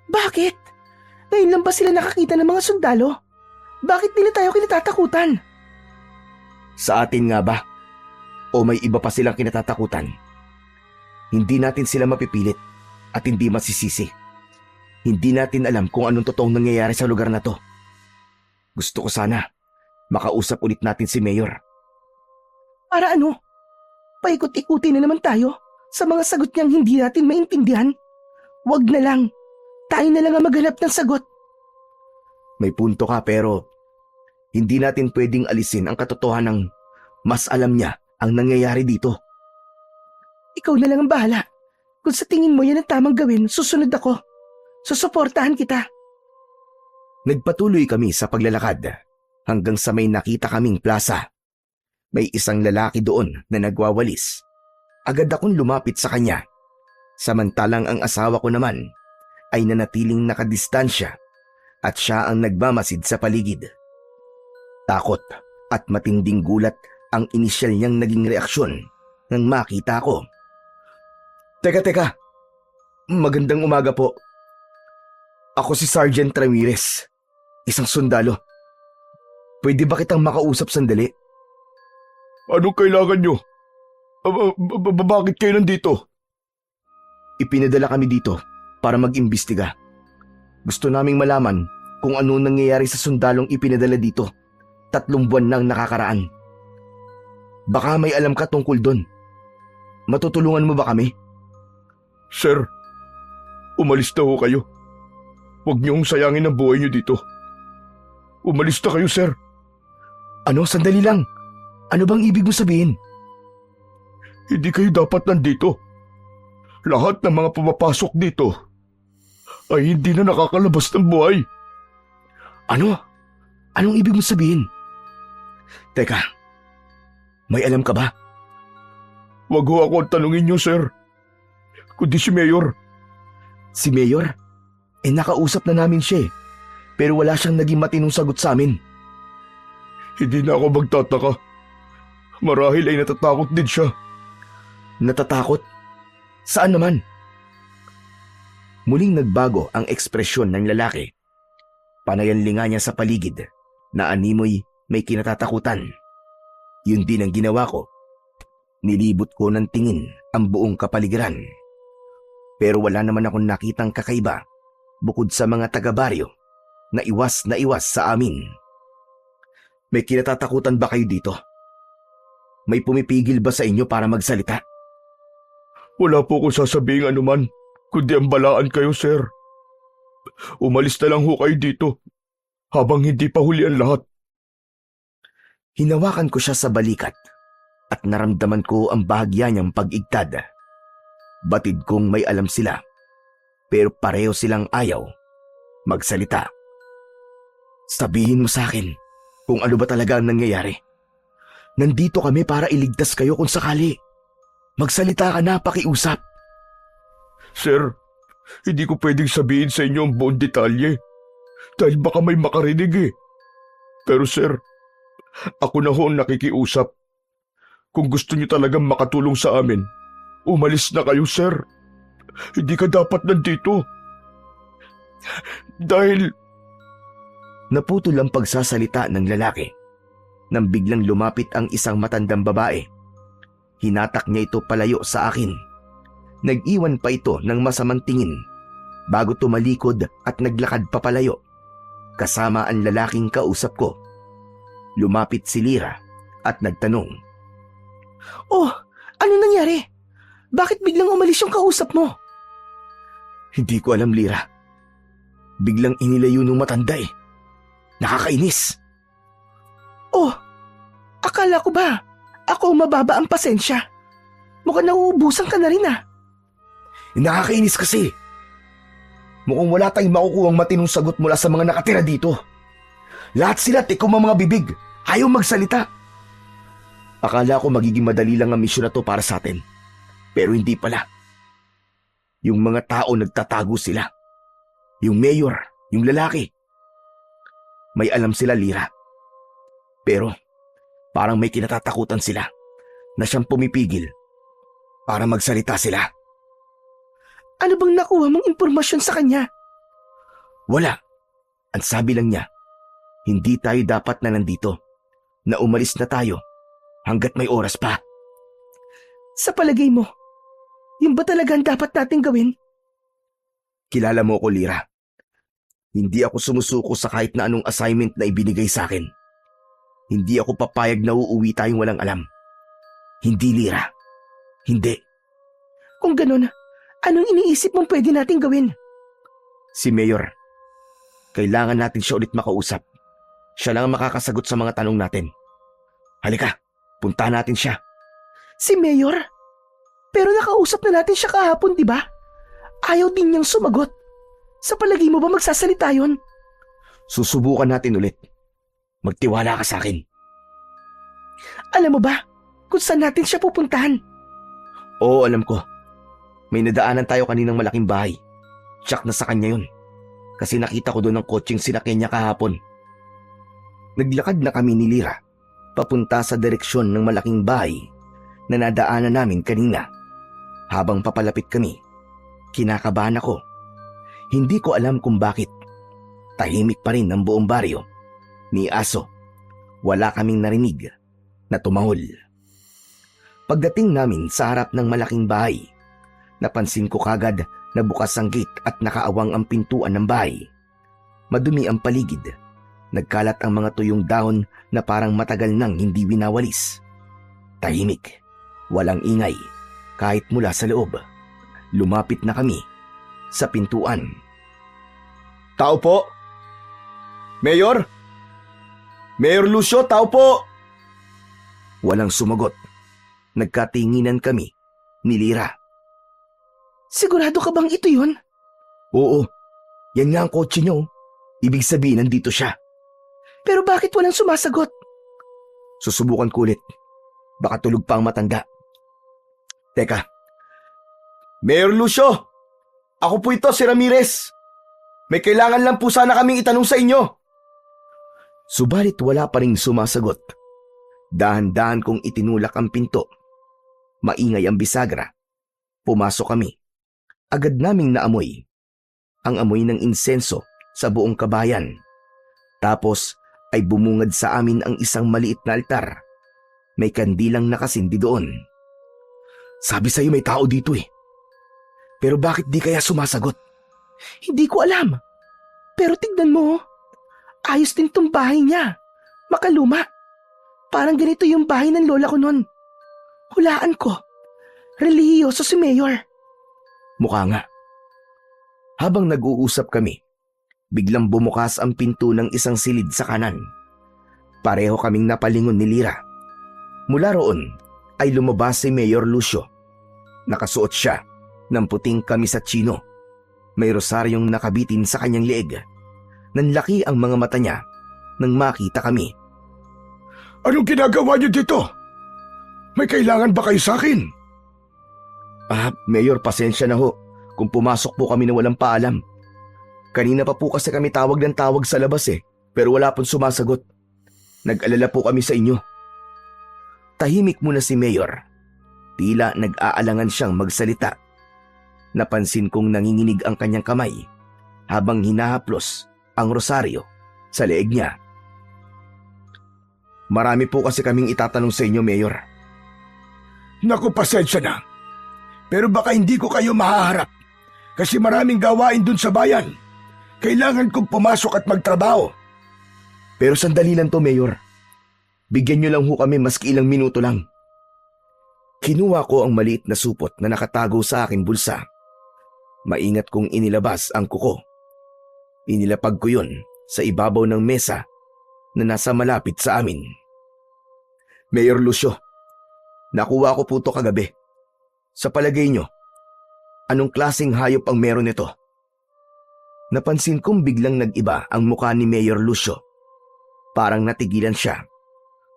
Bakit? Ngayon lang ba sila nakakita ng mga sundalo? Bakit nila tayo kinatatakutan? Sa atin nga ba? O may iba pa silang kinatatakutan? Hindi natin sila mapipilit at hindi masisisi. Hindi natin alam kung anong totoong nangyayari sa lugar na to. Gusto ko sana makausap ulit natin si Mayor. Para ano? Paikot-ikutin na naman tayo sa mga sagot niyang hindi natin maintindihan. Wag na lang. Tayo na lang ang maghanap ng sagot. May punto ka pero hindi natin pwedeng alisin ang katotohanang mas alam niya ang nangyayari dito. Ikaw na lang ang bahala. Kung sa tingin mo yan ang tamang gawin, susunod ako. Susuportahan kita. Nagpatuloy kami sa paglalakad hanggang sa may nakita kaming plaza. May isang lalaki doon na nagwawalis. Agad akong lumapit sa kanya. Samantalang ang asawa ko naman ay nanatiling nakadistansya at siya ang nagmamasid sa paligid. Takot at matinding gulat ang inisyal niyang naging reaksyon nang makita ko. Teka. Magandang umaga po. Ako si Sergeant Ramirez, isang sundalo. Pwede ba kitang makausap sandali? Anong kailangan nyo? Bakit kayo nandito? Ipinadala kami dito para mag-imbestiga. Gusto naming malaman kung ano nangyayari sa sundalong ipinadala dito. 3 buwan nang nakakaraan. Baka may alam ka tungkol doon. Matutulungan mo ba kami? Sir, umalis na ho kayo. Huwag niyong sayangin ang buhay niyo dito. Umalis na kayo, sir. Ano? Sandali lang. Ano bang ibig mo sabihin? Hindi kayo dapat nandito. Lahat ng mga pumapasok dito ay hindi na nakakalabas ng buhay. Ano? Anong ibig mo sabihin? Teka, may alam ka ba? Wag ho ako ang tanungin niyo, sir. Kundi si Mayor. Si Mayor? Nakausap na namin siya eh. Pero wala siyang naging matinong sagot sa amin. Hindi na ako magtataka. Marahil ay natatakot din siya. Natatakot? Saan naman? Muling nagbago ang ekspresyon ng lalaki. Panayanlinga niya sa paligid na animoy may kinatatakutan. Yun din ang ginawa ko. Nilibot ko ng tingin ang buong kapaligiran. Pero wala naman akong nakitang kakaiba bukod sa mga taga-baryo na iwas sa amin. May kinatatakutan ba kayo dito? May pumipigil ba sa inyo para magsalita? Wala po ko sasabing anuman, kundi ang balaan kayo, sir. Umalis na lang ho kayo dito habang hindi pa huli ang lahat. Hinawakan ko siya sa balikat at naramdaman ko ang bahagya niyang pag-igtad. Batid kong may alam sila, pero pareho silang ayaw magsalita. Sabihin mo sa akin kung ano ba talaga ang nangyayari. Nandito kami para iligtas kayo kung sakali. Magsalita ka na, pakiusap. Sir, hindi ko pwedeng sabihin sa inyo ang buong detalye dahil baka may makarinig eh. Pero sir, ako na ho ang nakikiusap. Kung gusto niyo talagang makatulong sa amin, umalis na kayo, sir. Hindi ka dapat nandito. Dahil... Naputol ang pagsasalita ng lalaki nang biglang lumapit ang isang matandang babae. Hinatak niya ito palayo sa akin. Nag-iwan pa ito ng masamang tingin bago tumalikod at naglakad papalayo kasama ang lalaking kausap ko. Lumapit si Lira at nagtanong. Oh, ano nangyari? Bakit biglang umalis yung kausap mo? Hindi ko alam, Lira. Biglang inilayo nung matanda eh. Nakakainis. Oh, akala ko ba ako mababa ang pasensya? Mukhang nauubusan ka na rin ah. Nakakainis kasi. Mukhang wala tayong makukuhang matinong sagot mula sa mga nakatira dito. Lahat sila tikom ang mga bibig. Ayaw magsalita. Akala ko magiging madali lang ang misyon na to para sa atin. Pero hindi pala. Yung mga tao nagtatago sila. Yung mayor, yung lalaki. May alam sila, Lira. Pero parang may kinatatakutan sila na siyang pumipigil para magsalita sila. Ano bang nakuha mong impormasyon sa kanya? Wala. Ang sabi lang niya, hindi tayo dapat na nandito. Na umalis na tayo hanggat may oras pa. Sa palagay mo, yun ba talaga ang dapat nating gawin? Kilala mo ko, Lira. Hindi ako sumusuko sa kahit na anong assignment na ibinigay sa akin. Hindi ako papayag na uuwi tayong walang alam. Hindi, Lira. Hindi. Kung ganun, anong iniisip mong pwede nating gawin? Si Mayor. Kailangan natin siya ulit makausap. Siya lang ang makakasagot sa mga tanong natin. Halika, puntahan natin siya. Si Mayor? Pero nakausap na natin siya kahapon, di ba? Ayaw din niyang sumagot. Sa palagay mo ba magsasalita yun? Susubukan natin ulit. Magtiwala ka sa akin. Alam mo ba kung saan natin siya pupuntahan? Oo, alam ko. May nadaanan tayo kaninang malaking bahay. Tsak na sa kanya yun. Kasi nakita ko doon ang kotseng sinakyan niya kahapon. Naglakad na kami ni Lira papunta sa direksyon ng malaking bahay na nadaanan namin kanina. Habang papalapit kami, kinakabahan ako. Hindi ko alam kung bakit. Tahimik pa rin ang buong baryo. Ni aso, wala kaming narinig na tumahol. Pagdating namin sa harap ng malaking bahay, napansin ko kagad na bukas ang gate at nakaawang ang pintuan ng bahay. Madumi ang paligid. Nagkalat ang mga tuyong dahon na parang matagal nang hindi winawalis. Tahimik, walang ingay, kahit mula sa loob. Lumapit na kami sa pintuan. Tao po? Mayor? Mayor Lucio, tao po! Walang sumagot. Nagkatinginan kami ni Lira. Sigurado ka bang ito yun? Oo, yan nga ang kotse niyo. Ibig sabihin nandito siya. Pero bakit walang sumasagot? Susubukan ko ulit. Baka tulog pa ang matanda. Teka. Mayor Lucio! Ako po ito, si Ramirez. May kailangan lang po sana kaming itanong sa inyo. Subalit wala pa ring sumasagot. Dahan-dahan kong itinulak ang pinto. Maingay ang bisagra. Pumasok kami. Agad naming naamoy ang amoy ng insenso sa buong kabayan. Tapos ay bumungad sa amin ang isang maliit na altar. May kandilang nakasindi doon. Sabi sa'yo may tao dito eh. Pero bakit di kaya sumasagot? Hindi ko alam. Pero tignan mo, ayos din tong bahay niya. Makaluma. Parang ganito yung bahay ng lola ko nun. Hulaan ko. Relihiyoso si Mayor. Mukha nga. Habang nag-uusap kami, biglang bumukas ang pinto ng isang silid sa kanan. Pareho kaming napalingon ni Lira. Mula roon ay lumabas si Mayor Lucio. Nakasuot siya ng puting kamis at chino. May rosaryong nakabitin sa kanyang leeg. Nanlaki ang mga mata niya nang makita kami. Anong ginagawa niyo dito? May kailangan ba kayo sa akin? Mayor, pasensya na ho kung pumasok po kami na walang paalam. Kanina pa po kasi kami tawag ng tawag sa labas pero wala pong sumasagot. Nag-alala po kami sa inyo. Tahimik muna si Mayor. Tila nag-aalangan siyang magsalita. Napansin kong nanginginig ang kanyang kamay habang hinahaplos ang rosaryo sa leeg niya. Marami po kasi kaming itatanong sa inyo, Mayor. Naku, pasensya na. Pero baka hindi ko kayo mahaharap kasi maraming gawain dun sa bayan. Kailangan kong pumasok at magtrabaho. Pero sandali lang to, Mayor. Bigyan niyo lang ho kami maski ilang minuto lang. Kinuha ko ang maliit na supot na nakatago sa aking bulsa. Maingat kong inilabas ang kuko. Inilapag ko yun sa ibabaw ng mesa na nasa malapit sa amin. Mayor Lucio, nakuha ko po to kagabi. Sa palagay nyo, anong klaseng hayop ang meron nito? Napansin kong biglang nag-iba ang mukha ni Mayor Lucio. Parang natigilan siya.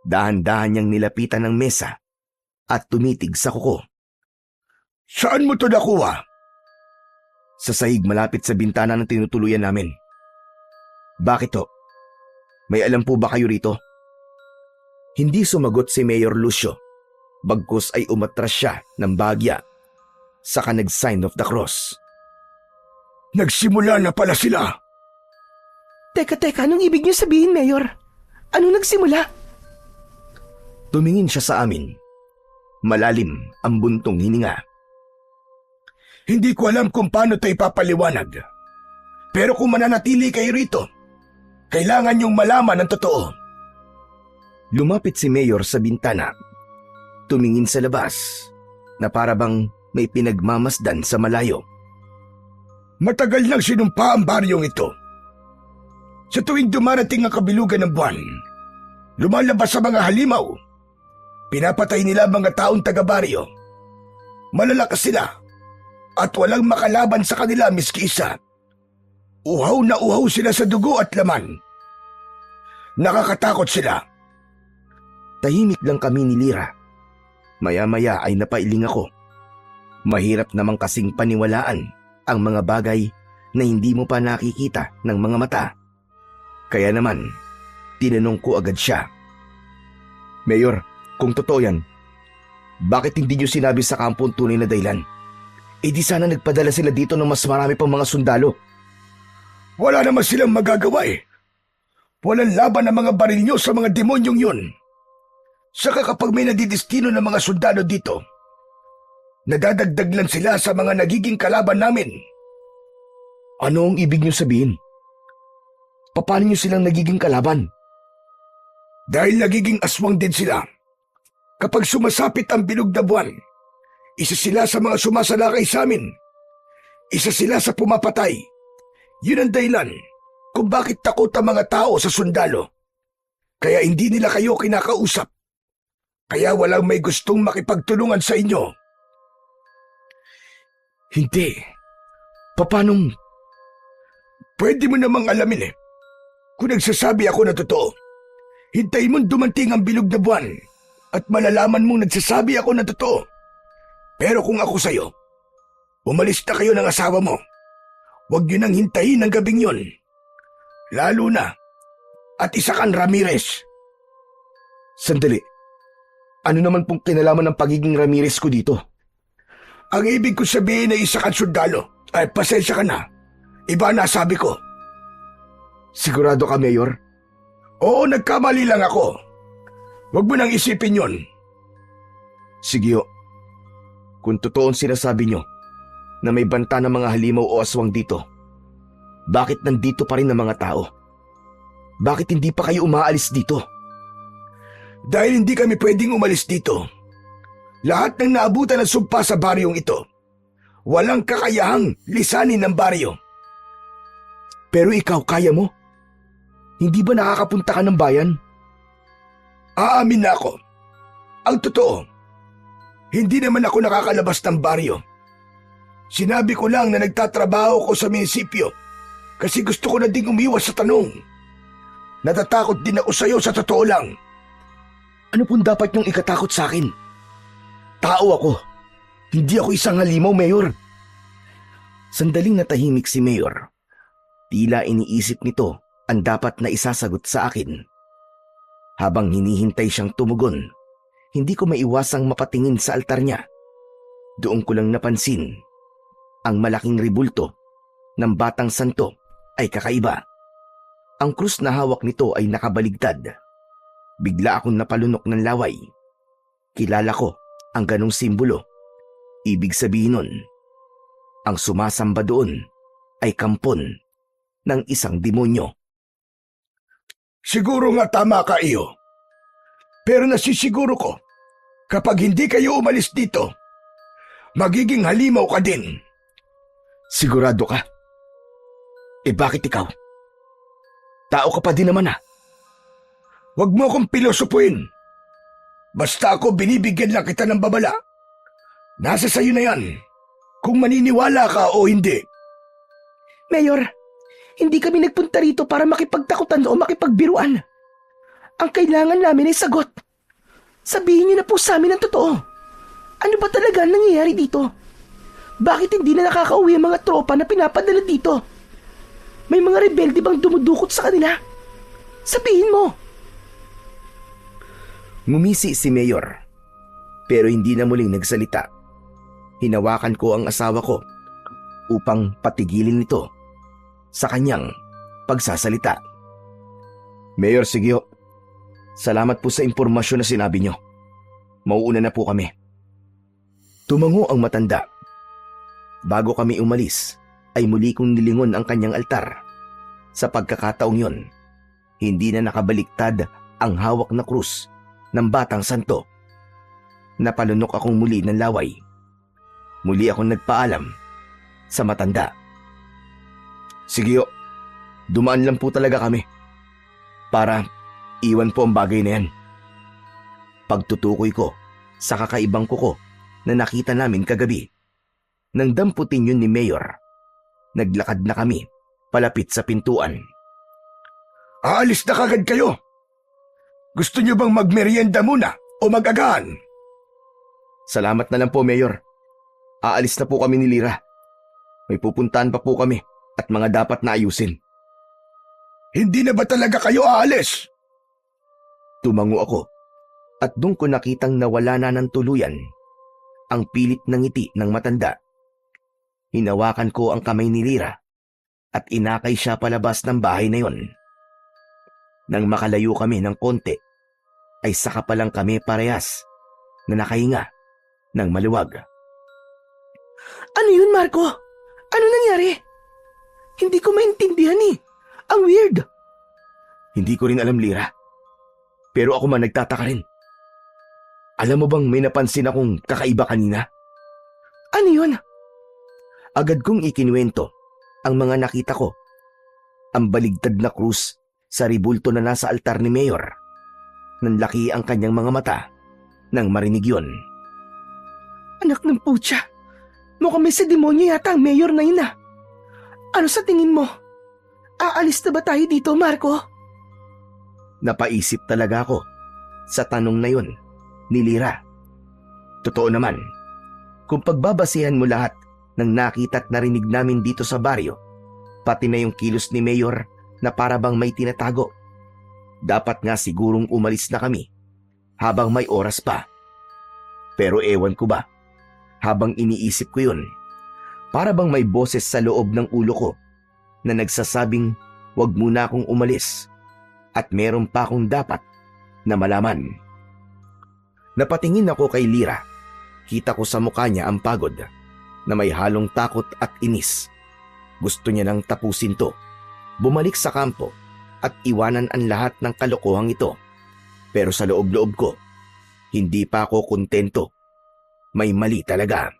Dahan-dahan niyang nilapitan ng mesa at tumitig sa kuko. Saan mo to nakuha? Sa sahig malapit sa bintana ng tinutuluyan namin. Bakit to? May alam po ba kayo rito? Hindi sumagot si Mayor Lucio. Bagkus ay umatras siya ng bagya. Saka nag-sign of the cross. Nagsimula na pala sila. Teka, anong ibig niyo sabihin, Mayor? Anong nagsimula? Tumingin siya sa amin. Malalim ang buntong hininga. Hindi ko alam kung paano ito ipapaliwanag. Pero kung mananatili kayo rito, kailangan niyong malaman ang totoo. Lumapit si Mayor sa bintana. Tumingin sa labas na para bang may pinagmamasdan sa malayo. Matagal nang sinumpa ang baryong ito. Sa tuwing dumarating ang kabilugan ng buwan, lumalabas sa mga halimaw. Pinapatay nila ang mga taong taga-baryo. Malalakas sila at walang makalaban sa kanila miski isa. Uhaw na uhaw sila sa dugo at laman. Nakakatakot sila. Tahimik lang kami ni Lira. Maya-maya ay napailing ako. Mahirap namang kasing paniwalaan ang mga bagay na hindi mo pa nakikita ng mga mata. Kaya naman, tinanong ko agad siya. Mayor, kung totoo yan, bakit hindi niyo sinabi sa kampo ang tunay na dahilan? Di sana nagpadala sila dito ng mas marami pang mga sundalo. Wala naman silang magagawa Walang laban ang mga baril nyo sa mga demonyong yun. Saka kapag may nadidestino ng mga sundalo dito, nadadagdag lang sila sa mga nagiging kalaban namin. Ano ang ibig niyo sabihin? Paano niyo silang nagiging kalaban? Dahil nagiging aswang din sila. Kapag sumasapit ang bilog na buwan, isa sila sa mga sumasalakay sa amin. Isa sila sa pumapatay. Yun ang dahilan kung bakit takot ang mga tao sa sundalo. Kaya hindi nila kayo kinakausap. Kaya walang may gustong makipagtulungan sa inyo. Hindi. Paano? Pwede mo namang alamin kung nagsasabi ako na totoo. Hintayin mong dumating ang bilog na buwan at malalaman mong nagsasabi ako na totoo. Pero kung ako sa'yo, umalis na kayo ng asawa mo. Huwag niyo nang hintayin ang gabing yun. Lalo na at isa kang Ramirez. Sandali. Ano naman pong kinalaman ng pagiging Ramirez ko dito? Ang ibig ko sabihin ay isa kang sundalo. Ay, pasensya ka na. Iba na sabi ko. Sigurado ka, Mayor? Oo, nagkamali lang ako. Huwag mo nang isipin yon. Sige ho. Kung totoo ang sinasabi nyo na may banta ng mga halimaw o aswang dito, bakit nandito pa rin ang mga tao? Bakit hindi pa kayo umaalis dito? Dahil hindi kami pwedeng umalis dito. Lahat ng naabutan ng sumpa sa baryong ito, walang kakayahang lisanin ng baryo. Pero ikaw, kaya mo? Hindi ba nakakapunta ka ng bayan? Aamin na ako. Ang totoo, hindi naman ako nakakalabas ng baryo. Sinabi ko lang na nagtatrabaho ko sa munisipyo kasi gusto ko na ding umiwas sa tanong. Natatakot din ako sa'yo sa totoo lang. Ano pong dapat niyong ikatakot sa akin? Tao ako. Hindi ako isang halimaw, Mayor. Sandaling natahimik si Mayor. Tila iniisip nito ang dapat na isasagot sa akin. Habang hinihintay siyang tumugon, hindi ko maiwasang mapatingin sa altar niya. Doon ko lang napansin, ang malaking ribulto ng Batang Santo ay kakaiba. Ang krus na hawak nito ay nakabaligtad. Bigla akong napalunok ng laway. Kilala ko ang ganong simbolo. Ibig sabihin nun, ang sumasamba doon ay kampon ng isang demonyo. Siguro nga tama ka, iyo. Pero nasisiguro ko, kapag hindi kayo umalis dito, magiging halimaw ka din. Sigurado ka? Bakit ikaw? Tao ka pa din naman Huwag mo akong pilosopuin. Basta ako binibigyan lang kita ng babala. Nasa sayo na yan, kung maniniwala ka o hindi. Mayor, hindi kami nagpunta rito para makipagtakutan o makipagbiruan. Ang kailangan namin ay sagot. Sabihin niyo na po sa amin ang totoo. Ano ba talaga ang nangyayari dito? Bakit hindi na nakakauwi ang mga tropa na pinapadala dito? May mga rebelde bang dumudukot sa kanila? Sabihin mo! Ngumisi si Mayor, pero hindi na muling nagsalita. Hinawakan ko ang asawa ko upang patigilin nito sa kanyang pagsasalita. Mayor Sigio, salamat po sa impormasyon na sinabi nyo. Mauuna na po kami. Tumango ang matanda. Bago kami umalis, ay muli kong nilingon ang kanyang altar. Sa pagkakataong yon, hindi na nakabaliktad ang hawak na krus ng Batang Santo. Napalunok akong muli ng laway. Muli akong nagpaalam sa matanda. Sige, dumaan lang po talaga kami para iwan po ang bagay na yan. Pagtutukoy ko sa kakaibang kuko na nakita namin kagabi. Nang damputin yun ni Mayor, naglakad na kami palapit sa pintuan. Aalis na kagad kayo. Gusto niyo bang magmerienda muna o mag-agahan? Salamat na lang po, Mayor. Aalis na po kami ni Lira. May pupuntahan pa po kami at mga dapat na ayusin. Hindi na ba talaga kayo aalis? Tumango ako at doon ko nakitang nawala na ng tuluyan ang pilit ng ngiti ng matanda. Hinawakan ko ang kamay ni Lira at inakay siya palabas ng bahay na yon. Nang makalayo kami ng konti, ay saka pa lang kami parehas na nakahinga ng maluwag. Ano yun, Marco? Ano nangyari? Hindi ko maintindihan Ang weird. Hindi ko rin alam, Lira. Pero ako man nagtataka rin. Alam mo bang may napansin akong kakaiba kanina? Ano yun? Agad kong ikinuwento ang mga nakita ko. Ang baligtad na krus sa ribulto na nasa altar ni Mayor. Nanlaki ang kanyang mga mata nang marinig yun. Anak ng putya. Mukhang may sa demonyo yata ang mayor na yun Ano sa tingin mo? Aalis na ba tayo dito, Marco? Napaisip talaga ako sa tanong na yun ni Lira. Totoo naman, kung pagbabasihan mo lahat ng nakita at narinig namin dito sa baryo, pati na yung kilos ni Mayor na para bang may tinatago, dapat nga sigurong umalis na kami habang may oras pa. Pero ewan ko ba, habang iniisip ko yun, para bang may boses sa loob ng ulo ko na nagsasabing wag muna akong umalis at meron pa akong dapat na malaman. Napatingin ako kay Lira. Kita ko sa mukha niya ang pagod na may halong takot at inis. Gusto niya nang tapusin to, bumalik sa kampo at iwanan ang lahat ng kalokohang ito. Pero sa loob-loob ko, hindi pa ako kontento. May mali talaga.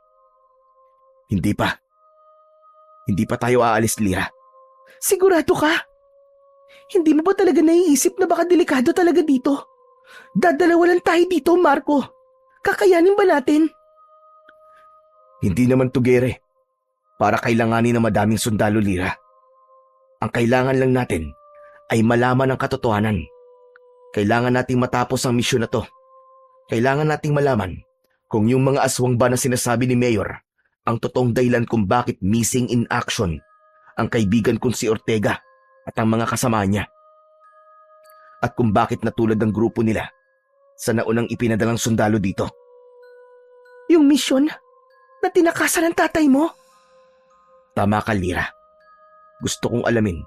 Hindi pa tayo aalis, Lira. Sigurado ka? Hindi mo ba talaga naiisip na baka delikado talaga dito? Dadalawa lang tayo dito, Marco. Kakayanin ba natin? Hindi naman to gere. Para kailanganin ng madaming sundalo, Lira. Ang kailangan lang natin ay malaman ang katotohanan. Kailangan nating matapos ang misyon na to. Kailangan nating malaman kung yung mga aswang ba na sinasabi ni Mayor ang totoong dahilan kung bakit missing in action ang kaibigan kong si Ortega at ang mga kasama niya. At kung bakit natulad ng grupo nila sa naunang ipinadalang sundalo dito. Yung misyon na tinakasan ng tatay mo? Tama ka, Lira. Gusto kong alamin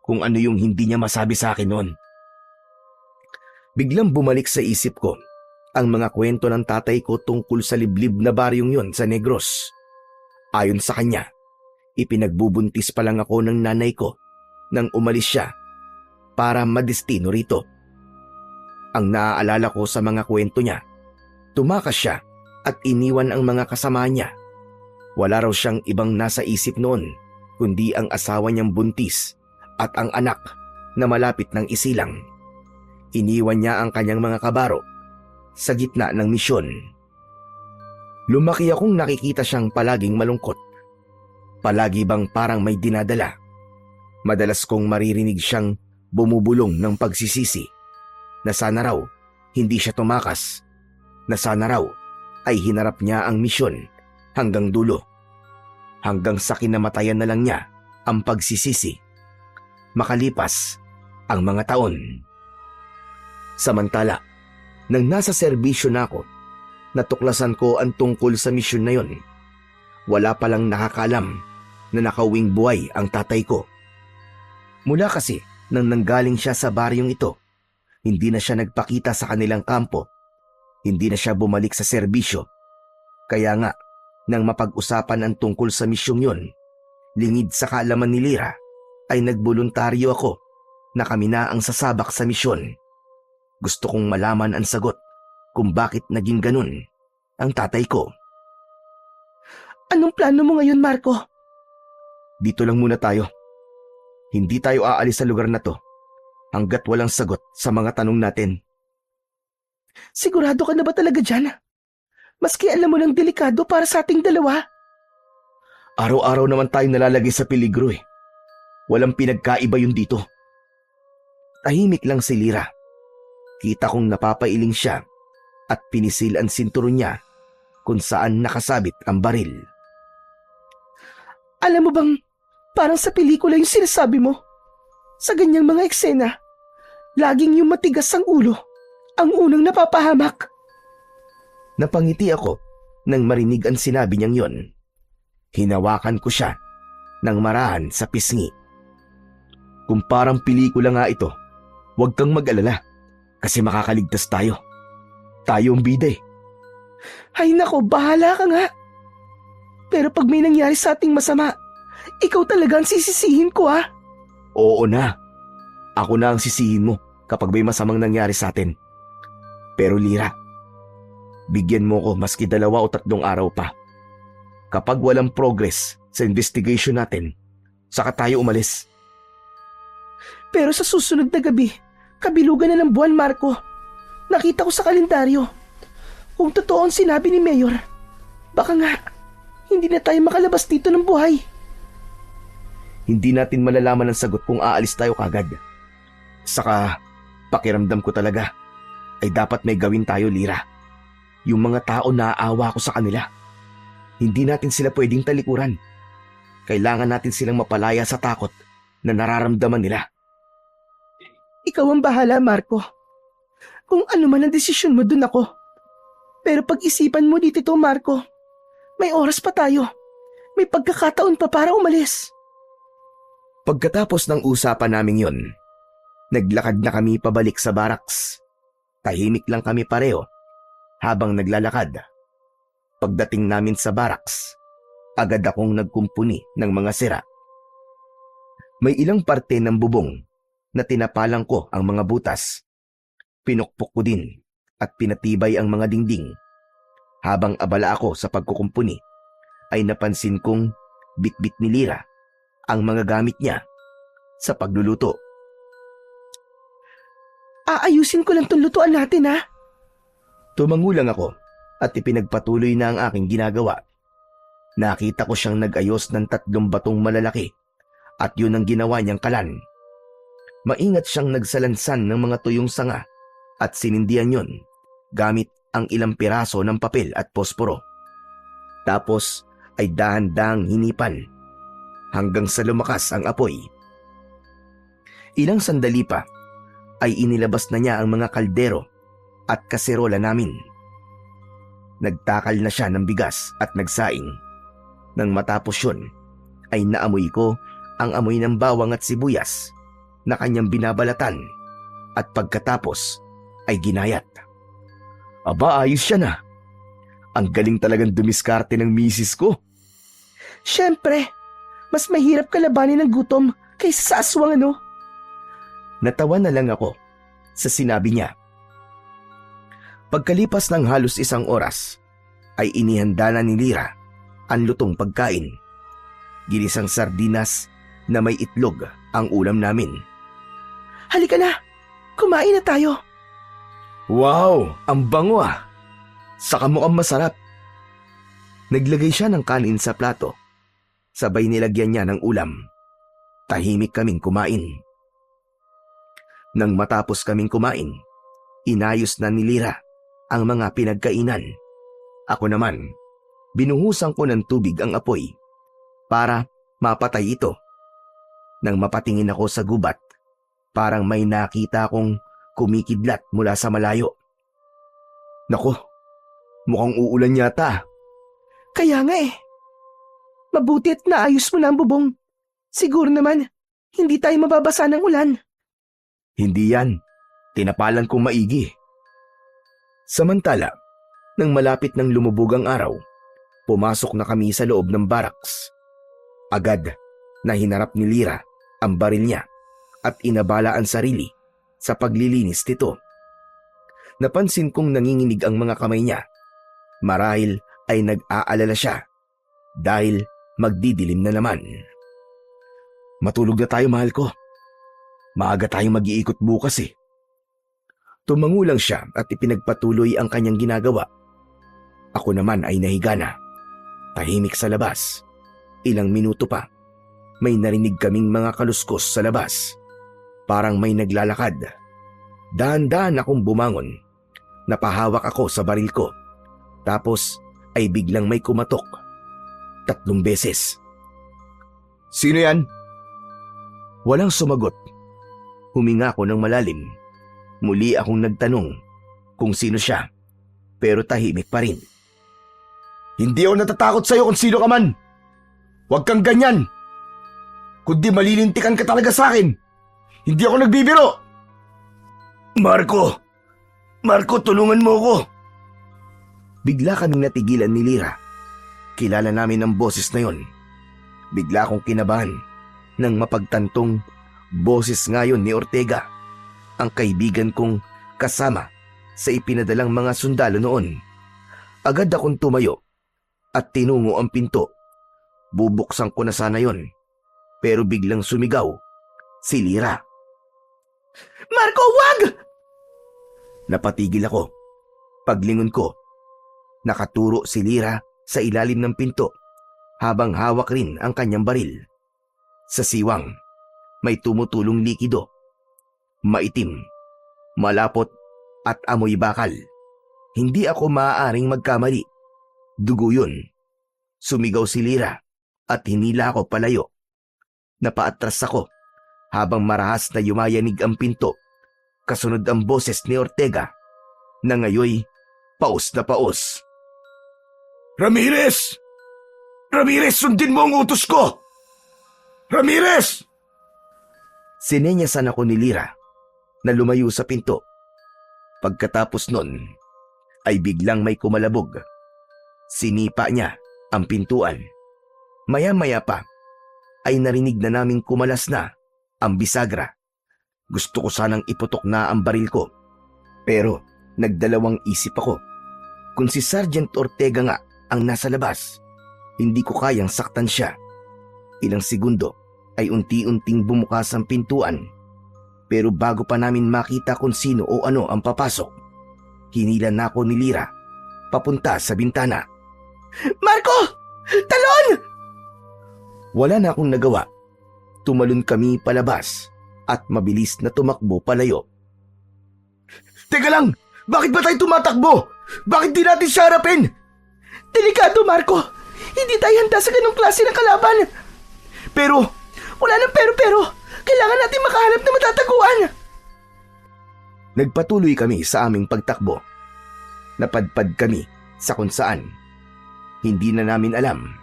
kung ano yung hindi niya masabi sa akin noon. Biglang bumalik sa isip ko ang mga kwento ng tatay ko tungkol sa liblib na baryong yon sa Negros. Ayon sa kanya, ipinagbubuntis pa lang ako ng nanay ko nang umalis siya para madestino rito. Ang naaalala ko sa mga kwento niya, tumakas siya at iniwan ang mga kasama niya. Wala raw siyang ibang nasa isip noon kundi ang asawa niyang buntis at ang anak na malapit ng isilang. Iniwan niya ang kanyang mga kabaro sa gitna ng misyon. Lumaki akong nakikita siyang palaging malungkot. Palagi bang parang may dinadala. Madalas kong maririnig siyang bumubulong ng pagsisisi na sana raw hindi siya tumakas, na sana raw ay hinarap niya ang misyon hanggang dulo. Hanggang sa kinamatayan na lang niya ang pagsisisi. Makalipas ang mga taon. Samantala, nang nasa serbisyo na ako, natuklasan ko ang tungkol sa misyon na yon. Wala palang nakakalam na nakauwing buhay ang tatay ko. Mula kasi nang nanggaling siya sa baryong ito, hindi na siya nagpakita sa kanilang kampo. Hindi na siya bumalik sa serbisyo. Kaya nga, nang mapag-usapan ang tungkol sa misyong yon, lingid sa kaalaman ni Lira, ay nagboluntaryo ako na kami na ang sasabak sa misyon. Gusto kong malaman ang sagot kung bakit naging ganun ang tatay ko. Anong plano mo ngayon, Marco? Dito lang muna tayo. Hindi tayo aalis sa lugar na to hanggat walang sagot sa mga tanong natin. Sigurado ka na ba talaga dyan? Maski alam mo lang delikado para sa ating dalawa. Araw-araw naman tayo nalalagay sa peligro eh. Walang pinagkaiba yun dito. Tahimik lang si Lira. Kita kong napapailing siya at pinisil ang sinturon niya kung saan nakasabit ang baril. Alam mo bang parang sa pelikula yung sinasabi mo? Sa ganyang mga eksena, laging yung matigas ang ulo ang unang napapahamak. Napangiti ako nang marinig ang sinabi niyang yon. Hinawakan ko siya ng marahan sa pisngi. Kung parang pelikula nga ito, huwag kang mag-alala kasi makakaligtas tayo. Tayo ang bida eh. Ay nako, bahala ka nga. Pero pag may nangyari sa ating masama, ikaw talaga ang sisisihin ko ha. Oo na. Ako na ang sisihin mo kapag may masamang nangyari sa atin. Pero Lira, bigyan mo ko maski 2 o 3 araw pa. Kapag walang progress sa investigation natin, saka tayo umalis. Pero sa susunod na gabi, kabilugan na ng buwan, Marco. Nakita ko sa kalendaryo. Kung totoo ang sinabi ni Mayor, baka nga, hindi na tayo makalabas dito ng buhay. Hindi natin malalaman ang sagot kung aalis tayo kagad. Saka, pakiramdam ko talaga, ay dapat may gawin tayo, Lira. Yung mga tao naaawa ko sa kanila. Hindi natin sila pwedeng talikuran. Kailangan natin silang mapalaya sa takot na nararamdaman nila. Ikaw ang bahala, Marco. Kung ano man ang desisyon mo, dun ako. Pero pag-isipan mo dito, Marco. May oras pa tayo. May pagkakataon pa para umalis. Pagkatapos ng usapan naming yon, naglakad na kami pabalik sa barracks. Tahimik lang kami pareho habang naglalakad. Pagdating namin sa barracks, agad akong nagkumpuni ng mga sira. May ilang parte ng bubong na tinapalang ko ang mga butas. Pinukpok ko din at pinatibay ang mga dingding. Habang abala ako sa pagkukumpuni, ay napansin kong bitbit ni Lira ang mga gamit niya sa pagluluto. Aayusin ko lang tong lutuan natin, ha? Tumangulang ako at ipinagpatuloy na ang aking ginagawa. Nakita ko siyang nag-ayos ng 3 batong malalaki at yun ang ginawa niyang kalan. Maingat siyang nagsalansan ng mga tuyong sanga at sinindihan yun gamit ang ilang piraso ng papel at posporo. Tapos ay dahan-dahang hinipan hanggang sa lumakas ang apoy. Ilang sandali pa ay inilabas na niya ang mga kaldero at kaserola namin. Nagtakal na siya ng bigas at nagsaing. Nang matapos yun, ay naamoy ko ang amoy ng bawang at sibuyas na kanyang binabalatan at pagkatapos ay ginayat. Aba, ayos siya na. Ang galing talagang dumiskarte ng misis ko. Siyempre, mas mahirap kalabanin ng gutom kaysa sa aswang, ano? Natawa na lang ako sa sinabi niya. Pagkalipas ng halos 1 oras, ay inihanda na ni Lira ang lutong pagkain. Ginisang sardinas na may itlog ang ulam namin. Halika na, kumain na tayo. Wow, ang bango ah. Saka mukhang masarap. Naglagay siya ng kanin sa plato. Sabay nilagyan niya ng ulam. Tahimik kaming kumain. Nang matapos kaming kumain, inayos na ni Lira ang mga pinagkainan. Ako naman, binuhusan ko ng tubig ang apoy para mapatay ito. Nang mapatingin ako sa gubat, parang may nakita akong kumikidlat mula sa malayo. Nako, mukhang uulan yata. Kaya nga eh. Mabuti at naayos mo na ang bubong. Siguro naman, hindi tayo mababasa ng ulan. Hindi yan. Tinapalan kong maigi. Samantala, nang malapit ng lumubog ang araw, pumasok na kami sa loob ng barracks. Agad na hinarap ni Lira ang baril niya at inabala ang sarili sa paglilinis nito. Napansin kong nanginginig ang mga kamay niya. Marahil ay nag-aalala siya dahil magdidilim na naman. Matulog na tayo, mahal ko. Maaga tayong mag-iikot bukas eh. Tumangulang siya at ipinagpatuloy ang kanyang ginagawa. Ako naman ay nahiga na. Tahimik sa labas. Ilang minuto pa, may narinig kaming mga kaluskos sa labas. Parang may naglalakad. Dahan-dahan akong bumangon. Napahawak ako sa baril ko. Tapos ay biglang may kumatok. 3 beses. Sino yan? Walang sumagot. Huminga ako ng malalim. Muli akong nagtanong kung sino siya, pero tahimik pa rin. Hindi ako natatakot sa'yo kung sino ka man. Huwag kang ganyan. Kundi malilintikan ka talaga sa akin. Hindi ako nagbibiro. Marco, tulungan mo ako. Bigla kaming natigilan ni Lira. Kilala namin ang boses na yon. Bigla akong kinabahan nang mapagtantong boses ngayon ni Ortega, ang kaibigan kong kasama sa ipinadalang mga sundalo noon. Agad akong tumayo at tinungo ang pinto. Bubuksan ko na sana yon, pero biglang sumigaw si Lira. Marco, wag! Napatigil ako. Paglingon ko, nakaturo si Lira sa ilalim ng pinto habang hawak rin ang kanyang baril. Sa siwang, may tumutulong likido. Maitim, malapot at amoy bakal. Hindi ako maaaring magkamali. Dugo yun. Sumigaw si Lira at hinila ako palayo. Napaatras ako habang marahas na yumayanig ang pinto. Kasunod ang boses ni Ortega na ngayoy paus na paus. Ramirez! Ramirez, sundin mo ang utos ko! Ramirez! Sinenyasan ako ni Lira na lumayo sa pinto. Pagkatapos nun, ay biglang may kumalabog. Sinipa niya ang pintuan. Maya-maya pa, ay narinig na naming kumalas na ang bisagra. Gusto ko sanang iputok na ang baril ko. Pero nagdalawang isip ako. Kung si Sergeant Ortega nga ang nasa labas, hindi ko kayang saktan siya. Ilang segundo ay unti-unting bumukas ang pintuan. Pero bago pa namin makita kung sino o ano ang papasok, hinila na ako ni Lyra papunta sa bintana. Marco! Talon! Wala na akong nagawa. Tumalon kami palabas at mabilis na tumakbo palayo. Teka lang! Bakit ba tayo tumatakbo? Bakit di natin siya harapin? Delikado, Marco! Hindi tayo handa sa ganong klase ng kalaban! Pero, Wala nang pero! Kailangan natin makahanap na matataguan! Nagpatuloy kami sa aming pagtakbo. Napadpad kami sa kung saan. Hindi na namin alam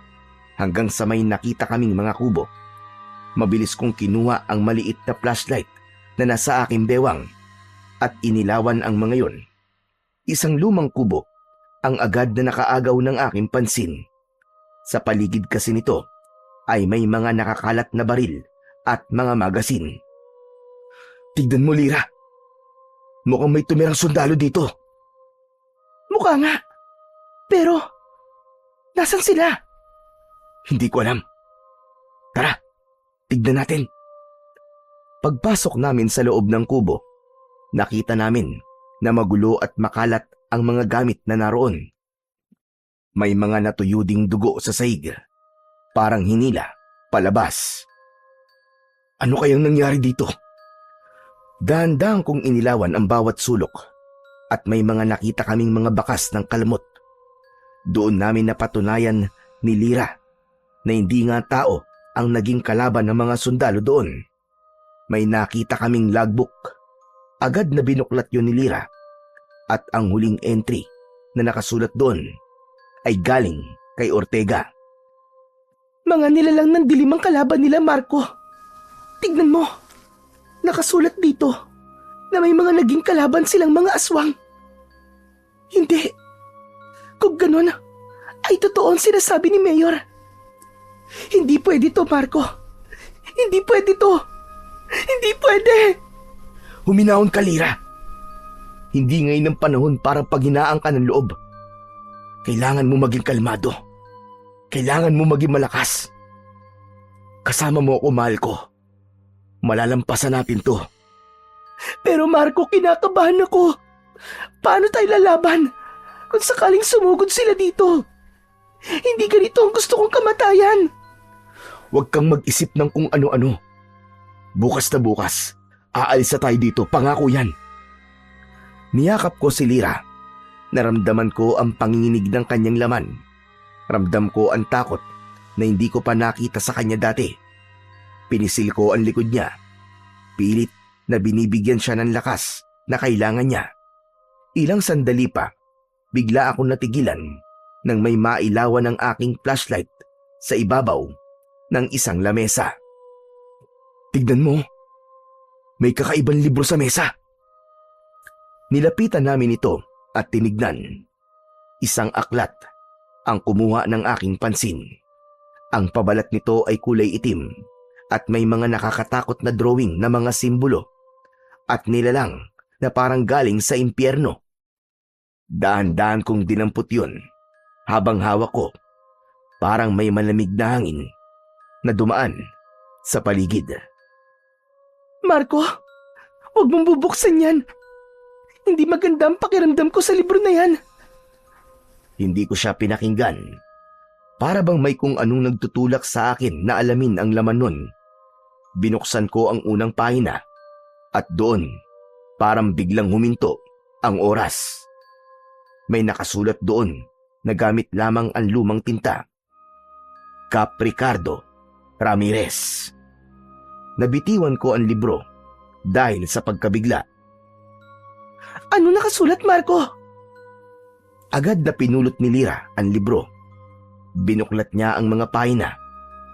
hanggang sa may nakita kaming mga kubo. Mabilis kong kinuha ang maliit na flashlight na nasa aking bewang at inilawan ang mga yon. Isang lumang kubo ang agad na nakaagaw ng aking pansin. Sa paligid kasi nito ay may mga nakakalat na baril at mga magasin. tignan mo, Lyra. Mukhang may tumirang sundalo dito. Mukha nga. Pero, nasan sila? Hindi ko alam. Tara, tignan natin. Pagpasok namin sa loob ng kubo, nakita namin na magulo at makalat ang mga gamit na naroon. May mga natuyo ding dugo sa sahig, parang hinila palabas. Ano kayang nangyari dito? Dahan-dahan kong inilawan ang bawat sulok at may mga nakita kaming mga bakas ng kalmot. Doon namin napatunayan ni Lyra na hindi nga tao ang naging kalaban ng mga sundalo doon. May nakita kaming logbook. Agad na binuklat yun ni Lyra at ang huling entry na nakasulat doon ay galing kay Ortega. Mga nilalang ng dilim ang kalaban nila, Marco. Tignan mo. Nakasulat dito na may mga naging kalaban silang mga aswang. Hindi. Kung ganun, ay totoo ang sinasabi ni Mayor. Hindi pwede to, Marco. Hindi pwede to. Hindi pwede. Huminahon ka, Lyra. Hindi ngayon ang panahon para paghinaan ka ng loob. Kailangan mo maging kalmado. Kailangan mo maging malakas. Kasama mo ako, mahal ko. Malalampasan natin to. Pero Marco, kinakabahan ako. Paano tayo lalaban kung sakaling sumugod sila dito? Hindi ganito ang gusto kong kamatayan. Huwag kang mag-isip ng kung ano-ano. Bukas na bukas, aalis na tayo dito, pangako yan. Niyakap ko si Lyra. Naramdaman ko ang panginginig ng kanyang laman. Ramdam ko ang takot na hindi ko pa nakita sa kanya dati. Pinisil ko ang likod niya. Pilit na binibigyan siya ng lakas na kailangan niya. Ilang sandali pa, bigla akong natigilan nang may mailawan ng aking flashlight sa ibabaw ng isang lamesa. Tignan mo. May kakaibang libro sa mesa. Nilapitan namin ito at tinignan. Isang aklat ang kumuha ng aking pansin. Ang pabalat nito ay kulay itim at may mga nakakatakot na drawing na mga simbolo at nilalang na parang galing sa impyerno. Dahan-dahan kong dinampot yun habang hawak ko. Parang may malamig na hangin na dumaan sa paligid. Marco, huwag mong bubuksan yan. Hindi maganda ang pakiramdam ko sa libro na yan. Hindi ko siya pinakinggan. Para bang may kung anong nagtutulak sa akin na alamin ang laman nun. Binuksan ko ang unang pahina at doon parang biglang huminto ang oras. May nakasulat doon na gamit lamang ang lumang tinta. Cap Ricardo Ramirez. Nabitiwan ko ang libro dahil sa pagkabigla. Ano nakasulat, Marco? Agad na pinulot ni Lyra ang libro. Binuklat niya ang mga pahina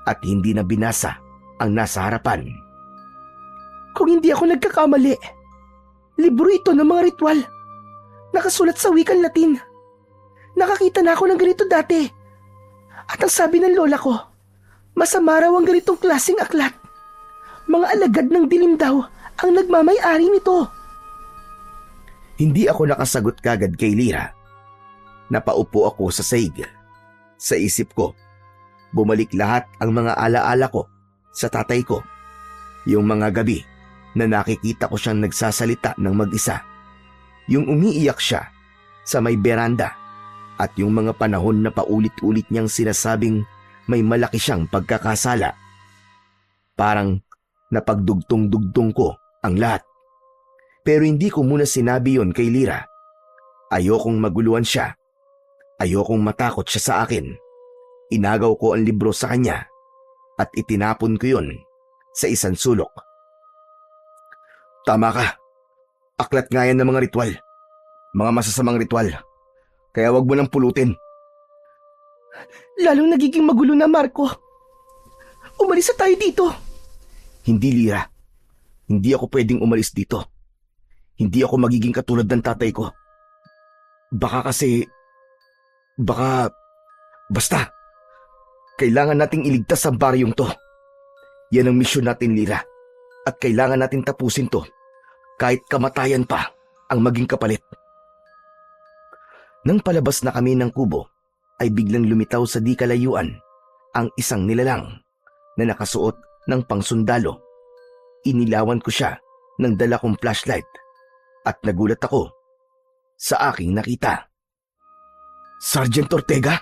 at hindi na binasa ang nasa harapan. Kung hindi ako nagkakamali, libro ito ng mga ritual. Nakasulat sa wikang Latin. Nakakita na ako ng ganito dati. At ang sabi ng lola ko, masama raw ang ganitong klaseng aklat. Mga alagad ng dilim daw ang nagmamay-ari nito. Hindi ako nakasagot kagad kay Lyra. Napaupo ako sa sahig. Sa isip ko, bumalik lahat ang mga alaala ko sa tatay ko. Yung mga gabi na nakikita ko siyang nagsasalita ng mag-isa. Yung umiiyak siya sa may beranda at yung mga panahon na paulit-ulit niyang sinasabing may malaki siyang pagkakasala. Parang napagdugtong-dugtong ko ang lahat. Pero hindi ko muna sinabi yon kay Lira. Ayokong maguluhan siya. Ayokong matakot siya sa akin. Inagaw ko ang libro sa kanya at itinapon ko yon sa isang sulok. Tama ka. Aklat nga yan ng mga ritual. Mga masasamang ritual. Kaya wag mo nang pulutin. Lalong nagiging magulo na, Marco. Umalis na tayo dito. Hindi, Lira. Hindi ako pwedeng umalis dito. Hindi ako magiging katulad ng tatay ko. Basta. Kailangan nating iligtas ang baryong to. Yan ang misyon natin, Lira. At kailangan natin tapusin to. Kahit kamatayan pa ang maging kapalit. Nang palabas na kami ng kubo, ay biglang lumitaw sa di kalayuan ang isang nilalang na nakasuot ng pangsundalo. Inilawan ko siya ng dala kong flashlight at nagulat ako sa aking nakita. Sergeant Ortega?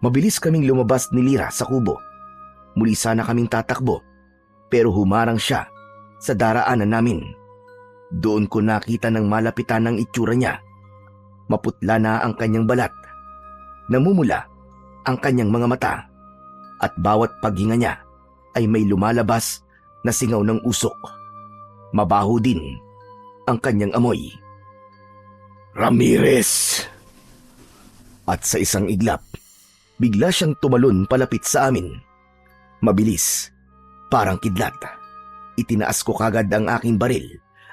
Mabilis kaming lumabas ni Lira sa kubo. Muli sana kaming tatakbo pero humarang siya sa daraanan namin. Doon ko nakita ng malapitan ng itsura niya. Maputla na ang kanyang balat. Namumula ang kanyang mga mata at bawat paghinga niya ay may lumalabas na singaw ng usok. Mabaho din ang kanyang amoy. Ramirez! At sa isang iglap, bigla siyang tumalon palapit sa amin. Mabilis, parang kidlat. Itinaas ko kagad ang aking baril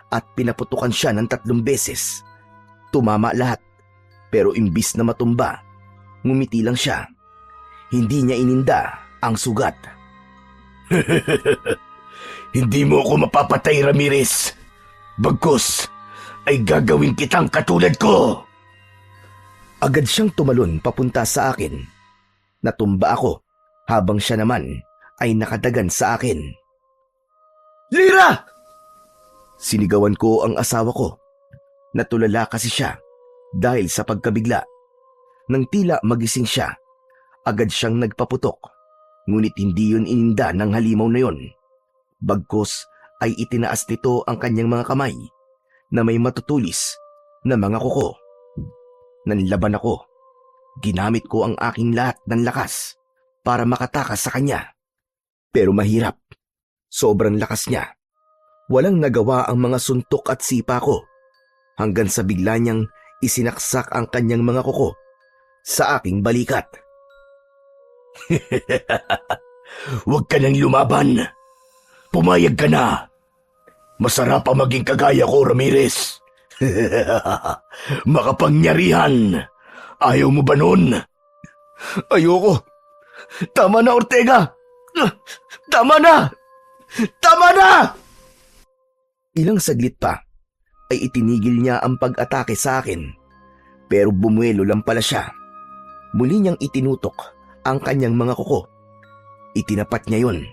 at pinaputukan siya ng 3 beses. Tumama lahat, pero imbis na matumba, ngumiti lang siya. Hindi niya ininda ang sugat. Hindi mo ako mapapatay, Ramirez. Bagkus ay gagawin kitang katulad ko. Agad siyang tumalon papunta sa akin. Natumba ako habang siya naman ay nakadagan sa akin. Lira! Sinigawan ko ang asawa ko. Natulala kasi siya dahil sa pagkabigla. Nang tila magising siya, agad siyang nagpaputok. Ngunit hindi yun ininda ng halimaw na yon. Bagkus ay itinaas nito ang kanyang mga kamay na may matutulis na mga kuko. Nanlaban ako. Ginamit ko ang aking lahat ng lakas para makatakas sa kanya. Pero mahirap. Sobrang lakas niya. Walang nagawa ang mga suntok at sipa ko hanggang sa bigla niyang isinaksak ang kanyang mga kuko sa aking balikat. Huwag ka nang lumaban. Pumayag ka na. Masarap ang maging kagaya ko, Ramirez. Makapangyarihan. Ayaw mo ba nun? Ayoko. Tama na, Ortega. Tama na! Tama na! Ilang saglit pa ay itinigil niya ang pag-atake sa akin. Pero bumuelo lang pala siya. Muli niyang itinutok ang kanyang mga kuko. Itinapat niya yon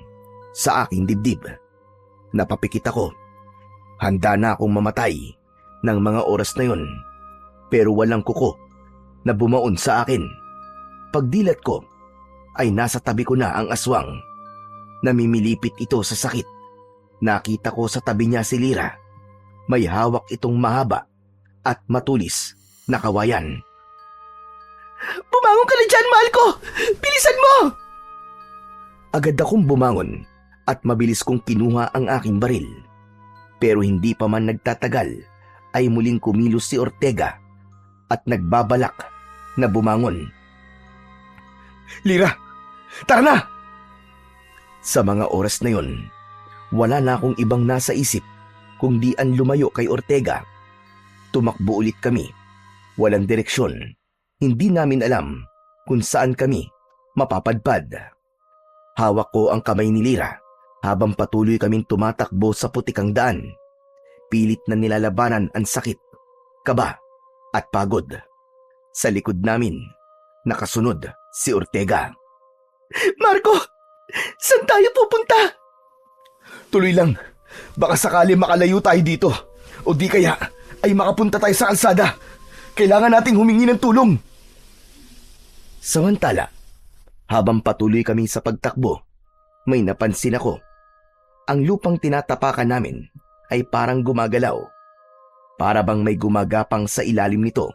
sa aking dibdib. Napapikit ako. Handa na akong mamatay ng mga oras na yon. Pero walang kuko na bumaon sa akin. Pagdilat ko ay nasa tabi ko na ang aswang. Namimilipit ito sa sakit. Nakita ko sa tabi niya si Lira. May hawak itong mahaba at matulis na kawayan. Bumangon ka na dyan, mahal ko! Bilisan mo! Agad akong bumangon at mabilis kong kinuha ang aking baril. Pero hindi pa man nagtatagal ay muling kumilos si Ortega at nagbabalak na bumangon. Lira, tara na! Sa mga oras na yon, wala na akong ibang nasa isip kundi ang lumayo kay Ortega. Tumakbo ulit kami. Walang direksyon. Hindi namin alam kung saan kami mapapadpad. Hawak ko ang kamay ni Lira habang patuloy kaming tumatakbo sa putikang daan. Pilit na nilalabanan ang sakit, kaba at pagod. Sa likod namin, nakasunod si Ortega. Marco! Saan tayo pupunta? Tuloy lang. Baka sakali makalayo tayo dito. O di kaya ay makapunta tayo sa kalsada. Kailangan nating humingi ng tulong. Samantala, habang patuloy kami sa pagtakbo, may napansin ako. Ang lupang tinatapakan namin ay parang gumagalaw. Para bang may gumagapang sa ilalim nito.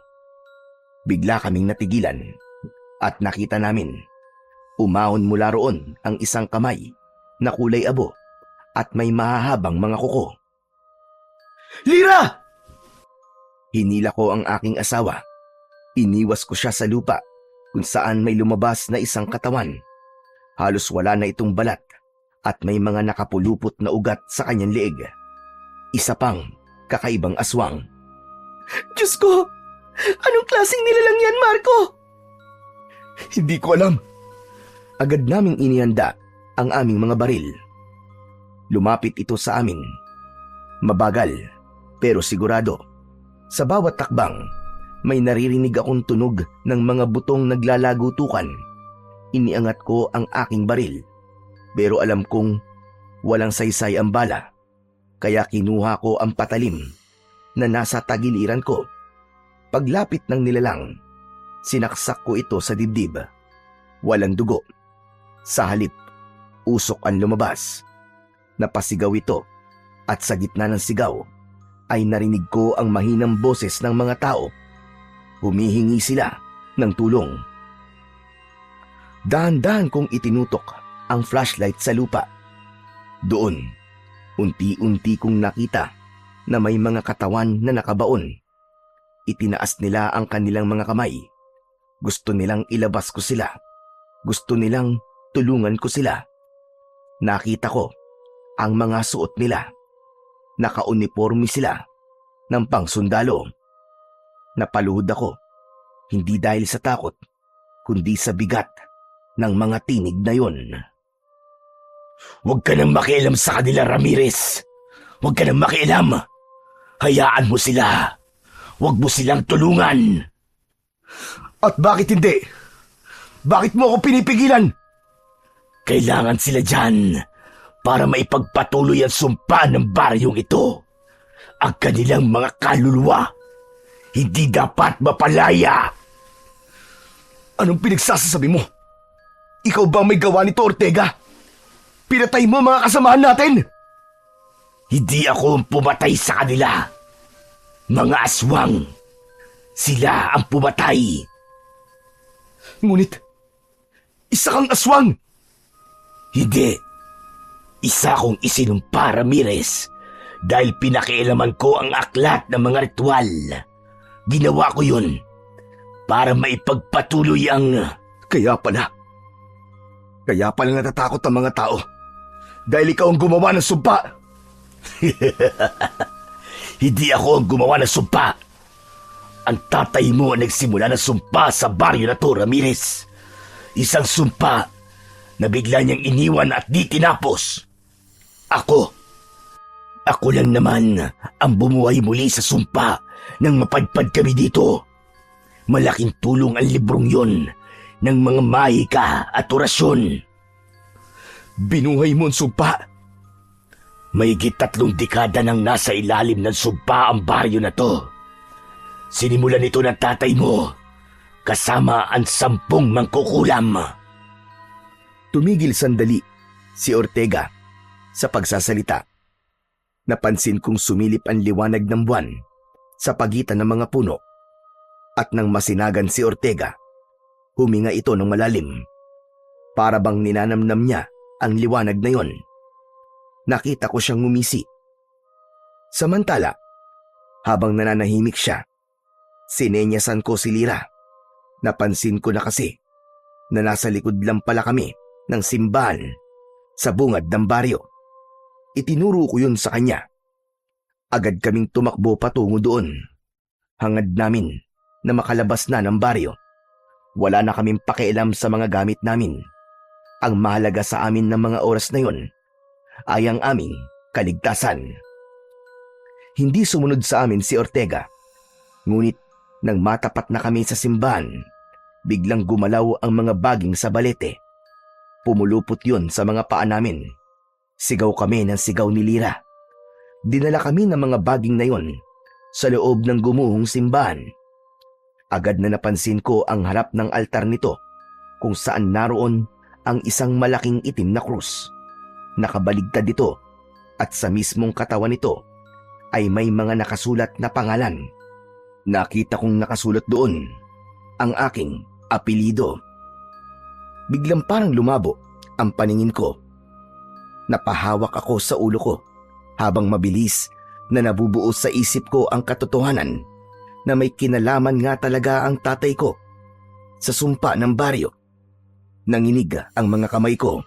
Bigla kaming natigilan at nakita namin. Umahon mula roon ang isang kamay na kulay abo at may mahahabang mga kuko. Lira! Hinila ko ang aking asawa. Iniwas ko siya sa lupa kung saan may lumabas na isang katawan. Halos wala na itong balat at may mga nakapulupot na ugat sa kanyang leeg. Isa pang kakaibang aswang. Diyos ko! Anong klaseng nilalang yan, Marco? Hindi ko alam. Agad naming inihanda ang aming mga baril. Lumapit ito sa amin. Mabagal, pero sigurado. Sa bawat takbang, may naririnig akong tunog ng mga butong naglalagutukan. Iniangat ko ang aking baril. Pero alam kong walang saysay ang bala. Kaya kinuha ko ang patalim na nasa tagiliran ko. Paglapit ng nilalang, sinaksak ko ito sa dibdib. Walang dugo. Sa halip, usok ang lumabas. Napasigaw ito at sa gitna ng sigaw ay narinig ko ang mahinang boses ng mga tao. Humihingi sila ng tulong. Dahan-dahan kong itinutok ang flashlight sa lupa. Doon, unti-unti kong nakita na may mga katawan na nakabaon. Itinaas nila ang kanilang mga kamay. Gusto nilang ilabas ko sila. Gusto nilang tulungan ko sila. Nakita ko ang mga suot nila. Naka-uniforme sila ng pangsundalo. Napaluhod ako, hindi dahil sa takot, kundi sa bigat ng mga tinig na yon. Huwag ka nang makialam sa kanila, Ramirez. Huwag ka nang makialam. Hayaan mo sila. Huwag mo silang tulungan. At bakit hindi? Bakit mo ako pinipigilan? Kailangan sila dyan para maipagpatuloy ang sumpa ng baryong ito. Ang kanilang mga kaluluwa hindi dapat mapalaya. Anong pinagsasasabi mo? Ikaw ba may gawa nito, Ortega? Pinatay mo mga kasamahan natin? Hindi ako ang pumatay sa kanila. Mga aswang. Sila ang pumatay. Ngunit, isa kang aswang. Hindi. Isa kong isinumpa, Ramirez, dahil pinakialaman ko ang aklat ng mga ritual. Ginawa ko yun para maipagpatuloy ang... Kaya pala natatakot ang mga tao dahil ikaw ang gumawa ng sumpa. Hindi ako ang gumawa ng sumpa. Ang tatay mo ang nagsimula ng sumpa sa baryo na to, Ramirez. Isang sumpa na bigla niyang iniwan at di tinapos. Ako lang naman ang bumuhay muli sa sumpa nang mapadpad kami dito. Malaking tulong ang librong yon ng mga mahika at orasyon. Binuhay mo ang sumpa? Mahigit 3 dekada nang nasa ilalim ng sumpa ang baryo na to. Sinimulan ito ng tatay mo, kasama ang 10 mangkukulam. Tumigil sandali si Ortega sa pagsasalita. Napansin kong sumilip ang liwanag ng buwan sa pagitan ng mga puno. At nang masinagan si Ortega, huminga ito ng malalim. Para bang ninanamnam niya ang liwanag na yon. Nakita ko siyang ngumisi. Samantala, habang nananahimik siya, sinenyasan ko si Lira. Napansin ko na kasi na nasa likod lang pala kami ng simbahan sa bungad ng baryo. Itinuro ko yun sa kanya. Agad kaming tumakbo patungo doon. Hangad namin na makalabas na ng baryo. Wala na kaming pakialam sa mga gamit namin. Ang mahalaga sa amin ng mga oras na yon ay ang aming kaligtasan. Hindi sumunod sa amin si Ortega. Ngunit nang matapat na kami sa simbahan, biglang gumalaw ang mga baging sa balete. Pumulupot yun sa mga paa namin. Sigaw kami ng sigaw ni Lira. Dinala kami ng mga baging na yon sa loob ng gumuhong simbahan. Agad na napansin ko ang harap ng altar nito kung saan naroon ang isang malaking itim na krus. Nakabaligtad ito at sa mismong katawan nito ay may mga nakasulat na pangalan. Nakita kong nakasulat doon ang aking apelyido. Biglang parang lumabo ang paningin ko. Napahawak ako sa ulo ko habang mabilis na nabubuo sa isip ko ang katotohanan na may kinalaman nga talaga ang tatay ko sa sumpa ng baryo. Nanginig ang mga kamay ko.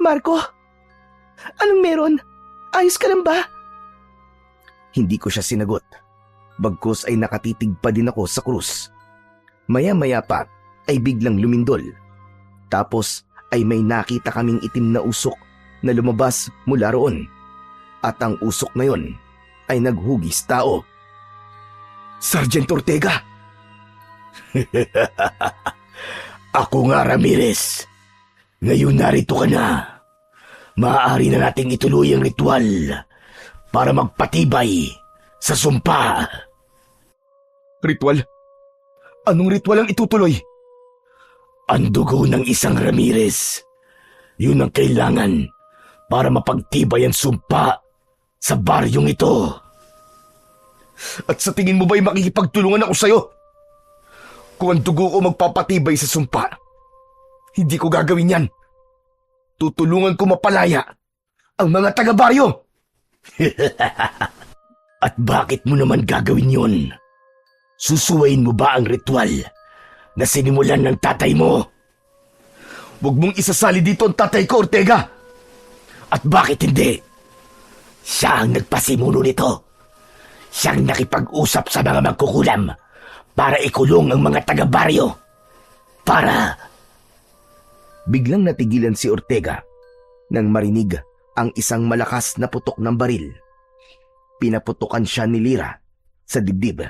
Marco, anong meron? Ayos ka lang ba? Hindi ko siya sinagot. Bagkus ay nakatitig pa din ako sa krus. Maya-maya pa ay biglang lumindol. Tapos ay may nakita kaming itim na usok na lumabas mula roon. At ang usok na yon ay naghugis tao. Sergeant Ortega! Ako nga, Ramirez. Ngayon narito ka na. Maaari na nating ituloy ang ritual para magpatibay sa sumpa. Ritual? Anong ritual ang itutuloy? Ang dugo ng isang Ramirez. Yun ang kailangan para mapagtibay ang sumpa sa baryong ito. At sa tingin mo ba'y makikipagtulungan ako sa'yo? Kung ang dugo ko magpapatibay sa sumpa, hindi ko gagawin yan. Tutulungan ko mapalaya ang mga taga-baryo. At bakit mo naman gagawin yun? Susuwayin mo ba ang ritual na sinimulan ng tatay mo? Huwag mong isasali dito ang tatay ko, Ortega. At bakit hindi? Siya ang nagpasimuno nito. Siyang nakipag-usap sa mga magkukulam para ikulong ang mga taga-baryo. Para... Biglang natigilan si Ortega nang marinig ang isang malakas na putok ng baril. Pinaputukan siya ni Lira sa dibdib.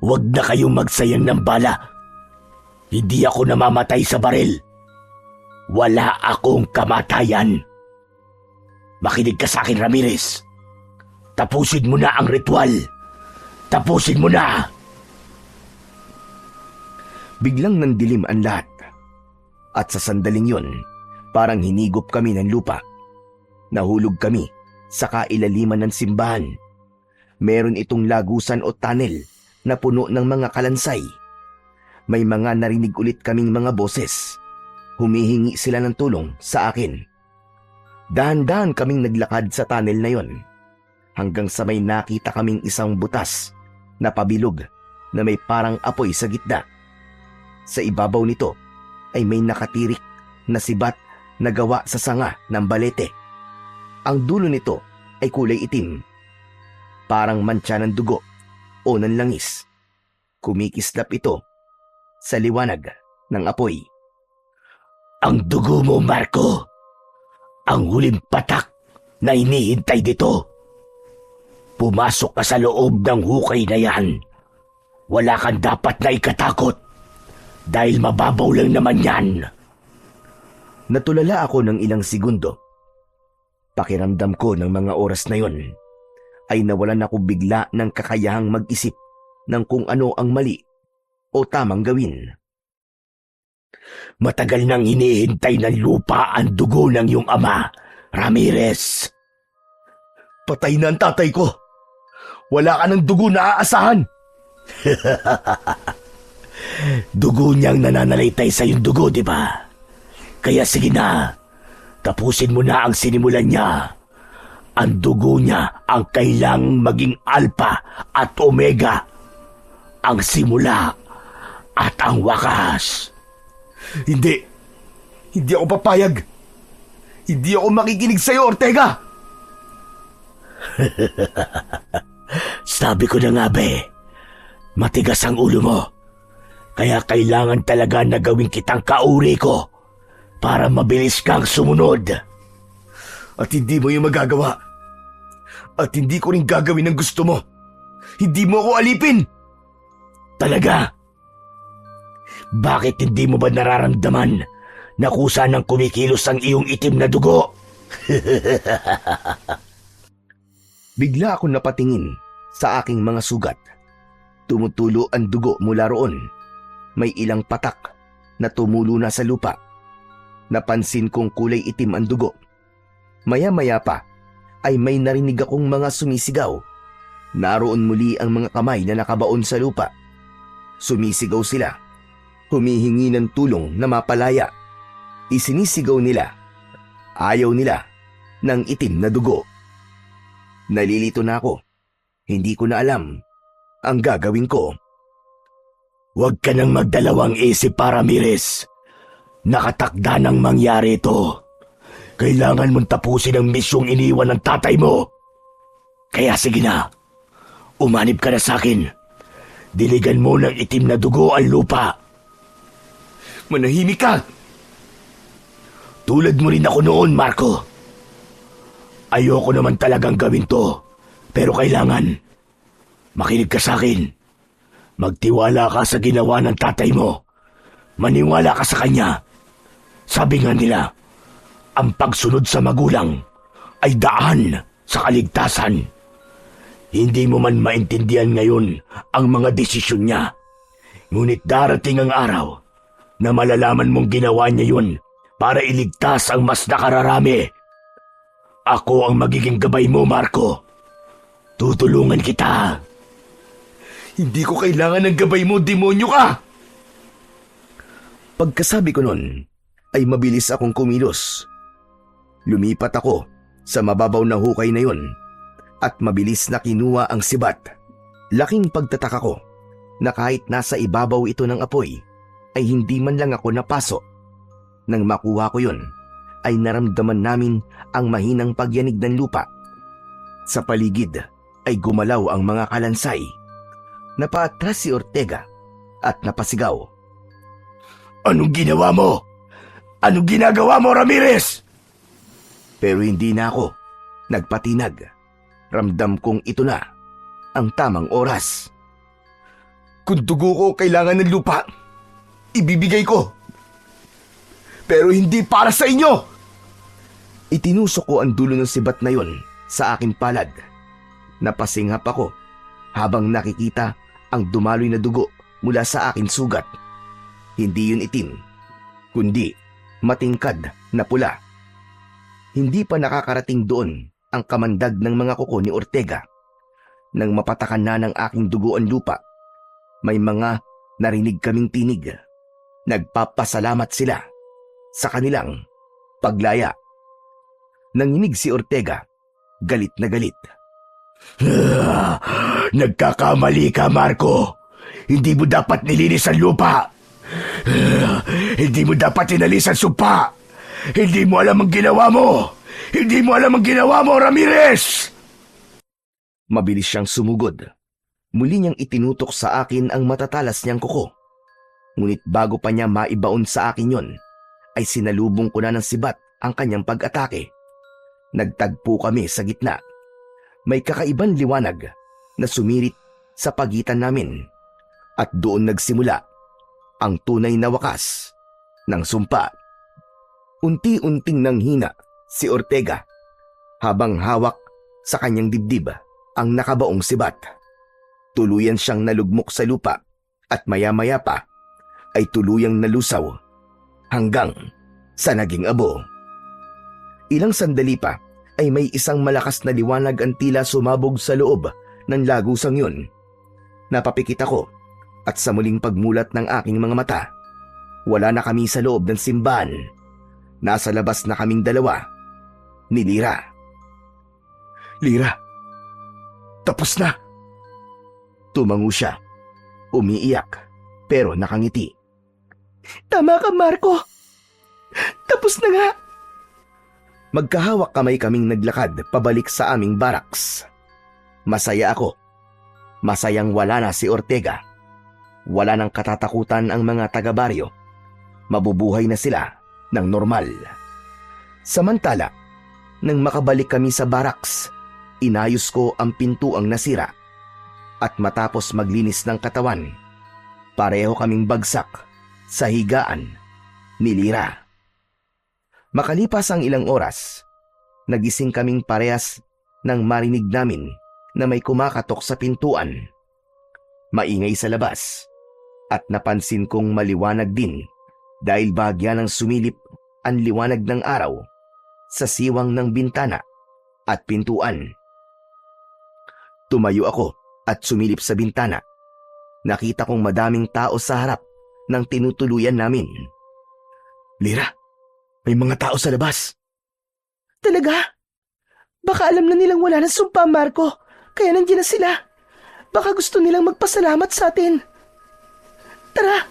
Huwag na kayong magsayang ng bala. Hindi ako namamatay sa baril. Wala akong kamatayan. Makinig ka sa akin, Ramirez. Tapusin mo na ang ritual. Tapusin mo na! Biglang nandilim ang lahat. At sa sandaling yon, parang hinigop kami ng lupa. Nahulog kami sa kailaliman ng simbahan. Meron itong lagusan o tunnel na puno ng mga kalansay. May mga narinig ulit kaming mga boses. Humihingi sila ng tulong sa akin. Dahan-dahan kaming naglakad sa tunnel na yon. Hanggang sa may nakita kaming isang butas na pabilog na may parang apoy sa gitna. Sa ibabaw nito ay may nakatirik na sibat na gawa sa sanga ng balete. Ang dulo nito ay kulay itim. Parang mantsa ng dugo o ng langis. Kumikislap ito sa liwanag ng apoy. Ang dugo mo, Marco. Ang huling patak na hinihintay dito. Pumasok ka sa loob ng hukay na yan. Wala kang dapat na ikatakot. Dahil mababaw lang naman yan. Natulala ako ng ilang segundo. Pakiramdam ko ng mga oras na yon ay nawalan ako bigla ng kakayahang mag-isip ng kung ano ang mali o tamang gawin. Matagal nang hinihintay ng lupa ang dugo ng iyong ama, Ramirez. Patay na ang tatay ko. Wala ka ng dugo na aasahan. Dugo niyang nananalaytay sa iyong dugo, di ba? Kaya sige na, tapusin mo na ang sinimulan niya. Ang dugo niya ang kailangang maging alpha at omega. Ang simula at ang wakas. Hindi. Hindi ako papayag. Hindi ako makikinig sa iyo, Ortega. Sabi ko na nga, be. Matigas ang ulo mo. Kaya kailangan talaga na gawin kitang kauri ko para mabilis kang sumunod. At hindi mo yung magagawa. At hindi ko rin gagawin ang gusto mo. Hindi mo ako alipin. Talaga? Bakit hindi mo ba nararamdaman na kusa nang kumikilos ang iyong itim na dugo? Bigla ako napatingin sa aking mga sugat. Tumutulo ang dugo mula roon. May ilang patak na tumulo na sa lupa. Napansin kong kulay itim ang dugo. Maya-maya pa ay may narinig akong mga sumisigaw. Naroon muli ang mga kamay na nakabaon sa lupa. Sumisigaw sila. Humihingi ng tulong na mapalaya. Isinisigaw nila. Ayaw nila ng itim na dugo. Nalilito na ako. Hindi ko na alam ang gagawin ko. Huwag ka nang magdalawang isip, Ramirez. Nakatakda nang mangyari ito. Kailangan mong tapusin ang misyong iniwan ng tatay mo. Kaya sige na, umanib ka na sa akin. Diligan mo ng itim na dugo ang lupa. Manahimik ka! Tulad mo rin ako noon, Marco. Ayoko naman talagang gawin to. Pero kailangan. Makinig ka sa akin. Magtiwala ka sa ginawa ng tatay mo. Maniwala ka sa kanya. Sabi nga nila, ang pagsunod sa magulang ay daan sa kaligtasan. Hindi mo man maintindihan ngayon ang mga desisyon niya. Ngunit darating ang araw na malalaman mong ginawa niya yun para iligtas ang mas nakararami. Ako ang magiging gabay mo, Marco. Tutulungan kita. Hindi ko kailangan ng gabay mo, demonyo ka! Pagkasabi ko nun, ay mabilis akong kumilos. Lumipat ako sa mababaw na hukay na yon at mabilis na kinuha ang sibat. Laking pagtataka ko na kahit nasa ibabaw ito ng apoy, ay hindi man lang ako napaso. Nang makuha ko yon, ay naramdaman namin ang mahinang pagyanig ng lupa. Sa paligid ay gumalaw ang mga kalansay. Napaatras si Ortega at napasigaw. Anong ginawa mo? Anong ginagawa mo, Ramirez? Pero hindi na ako nagpatinag. Ramdam kong ito na ang tamang oras. Kung dugo ko kailangan ng lupa, ibibigay ko. Pero hindi para sa inyo! Itinusok ko ang dulo ng sibat na yon sa aking palad. Napasinghap ako habang nakikita ang dumaloy na dugo mula sa aking sugat. Hindi yun itim, kundi matingkad na pula. Hindi pa nakakarating doon ang kamandag ng mga kuko ni Ortega. Nang mapatakan na ng aking dugo ang lupa, may mga narinig kaming tinig. Nagpapasalamat sila sa kanilang paglaya. Nanginig si Ortega, galit na galit. Nagkakamali ka, Marco. Hindi mo dapat nilinis ang lupa. Hindi mo dapat inalis ang sumpa. Hindi mo alam ang ginawa mo. Hindi mo alam ang ginawa mo, Ramirez! Mabilis siyang sumugod. Muli niyang itinutok sa akin ang matatalas niyang kuko. Ngunit bago pa niya maibaon sa akin yon, ay sinalubong ko na ng sibat ang kanyang pag-atake. Nagtagpo kami sa gitna. May kakaibang liwanag na sumirit sa pagitan namin. At doon nagsimula ang tunay na wakas ng sumpa. Unti-unting nanghina si Ortega habang hawak sa kanyang dibdib ang nakabaong sibat. Tuluyan siyang nalugmok sa lupa at maya-maya pa ay tuluyang nalusaw hanggang sa naging abo. Ilang sandali pa ay may isang malakas na liwanag ang tila sumabog sa loob ng lagusang yun. Napapikit ako at sa muling pagmulat ng aking mga mata, wala na kami sa loob ng simbahan. Nasa labas na kaming dalawa ni Lira. Lira, tapos na. Tumango siya, umiiyak pero nakangiti. Tama ka, Marco. Tapos na nga. Magkahawak kamay kaming naglakad pabalik sa aming barracks. Masaya ako. Masayang wala na si Ortega. Wala nang katatakutan ang mga taga-baryo. Mabubuhay na sila ng normal. Samantala, nang makabalik kami sa barracks, inayos ko ang pintuang nasira. At matapos maglinis ng katawan, pareho kaming bagsak sa higaan ni Lira. Makalipas ang ilang oras, nagising kaming parehas nang marinig namin na may kumakatok sa pintuan. Maingay sa labas at napansin kong maliwanag din dahil bahagya ng sumilip ang liwanag ng araw sa siwang ng bintana at pintuan. Tumayo ako at sumilip sa bintana. Nakita kong madaming tao sa harap ng tinutuluyan namin. Lira, may mga tao sa labas. Talaga? Baka alam na nilang wala ng sumpa, Marco. Kaya nandiyan na sila. Baka gusto nilang magpasalamat sa atin. Tara,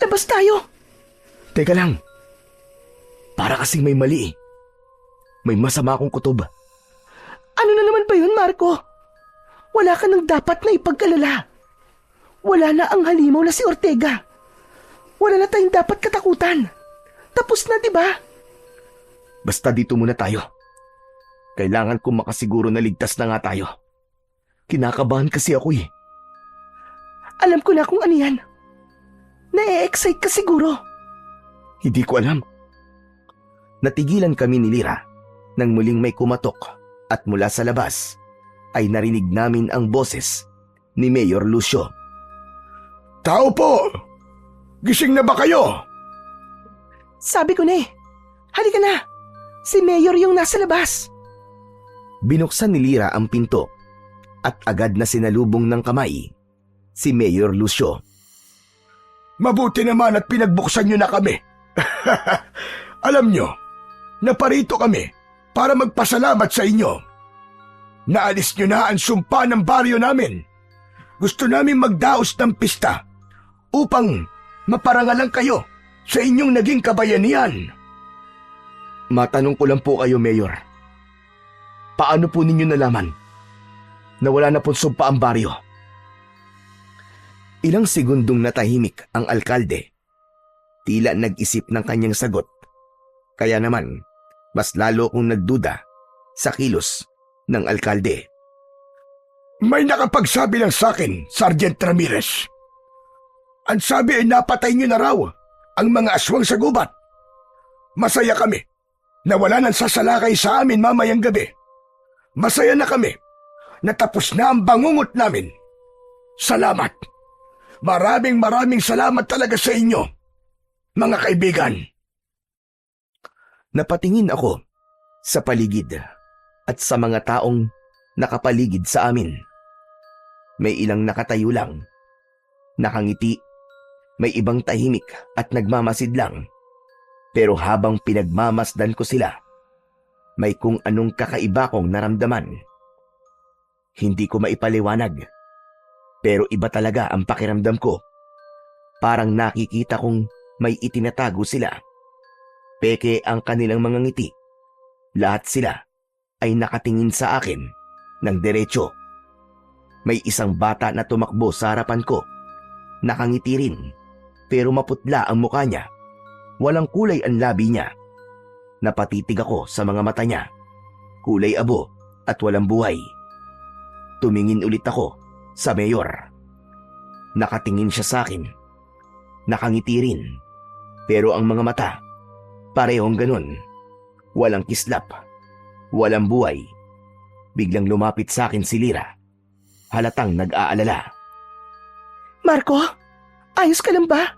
labas tayo. Teka lang. Para kasing may mali. May masama akong kutob. Ano na naman ba yun, Marco? Wala ka nang dapat na ipagkalala. Wala na ang halimaw na si Ortega. Wala na tayong dapat katakutan. Tapos na, di ba? Basta dito muna tayo. Kailangan kong makasiguro na ligtas na nga tayo. Kinakabahan kasi ako eh. Alam ko na kung ano yan. Na-e-excite ka siguro. Hindi ko alam. Natigilan kami ni Lira nang muling may kumatok at mula sa labas ay narinig namin ang boses ni Mayor Lucio. Tao po! Gising na ba kayo? Sabi ko na eh. Halika na. Si Mayor yung nasa labas. Binuksan ni Lira ang pinto at agad na sinalubong ng kamay si Mayor Lucio. Mabuti naman at pinagbuksan nyo na kami. Alam nyo, naparito kami para magpasalamat sa inyo. Naalis nyo na ang sumpa ng baryo namin. Gusto namin magdaos ng pista upang maparangalan kayo sa inyong naging kabayanihan. Matanong ko lang po kayo, Mayor. Paano po ninyo nalaman na wala na pong sumpa ang baryo? Ilang segundong natahimik ang alkalde. Tila nag-isip ng kanyang sagot. Kaya naman, mas lalo kong nagduda sa kilos ng alkalde. May nakapagsabi lang sa akin, Sergeant Ramirez. Ang sabi ay napatay nyo na raw ang mga aswang sa gubat. Masaya kami na wala nang sasalakay sa amin mamayang gabi. Masaya na kami na tapos na ang bangungot namin. Salamat. Maraming salamat talaga sa inyo, mga kaibigan. Napatingin ako sa paligid at sa mga taong nakapaligid sa amin. May ilang nakatayo lang, nakangiti, may ibang tahimik at nagmamasid lang. Pero habang pinagmamasdan ko sila, may kung anong kakaiba kong naramdaman. Hindi ko maipaliwanag, pero iba talaga ang pakiramdam ko. Parang nakikita kong may itinatago sila. Peke ang kanilang mga ngiti. Lahat sila ay nakatingin sa akin ng diretso. May isang bata na tumakbo sa harapan ko. Nakangiti rin, pero maputla ang mukha niya. Walang kulay ang labi niya. Napatitig ako sa mga mata niya. Kulay abo at walang buhay. Tumingin ulit ako sa mayor. Nakatingin siya sa akin. Nakangiti rin. Pero ang mga mata, parehong ganun. Walang kislap. Walang buhay. Biglang lumapit sa akin si Lira. Halatang nag-aalala. Marco, ayos ka lang ba?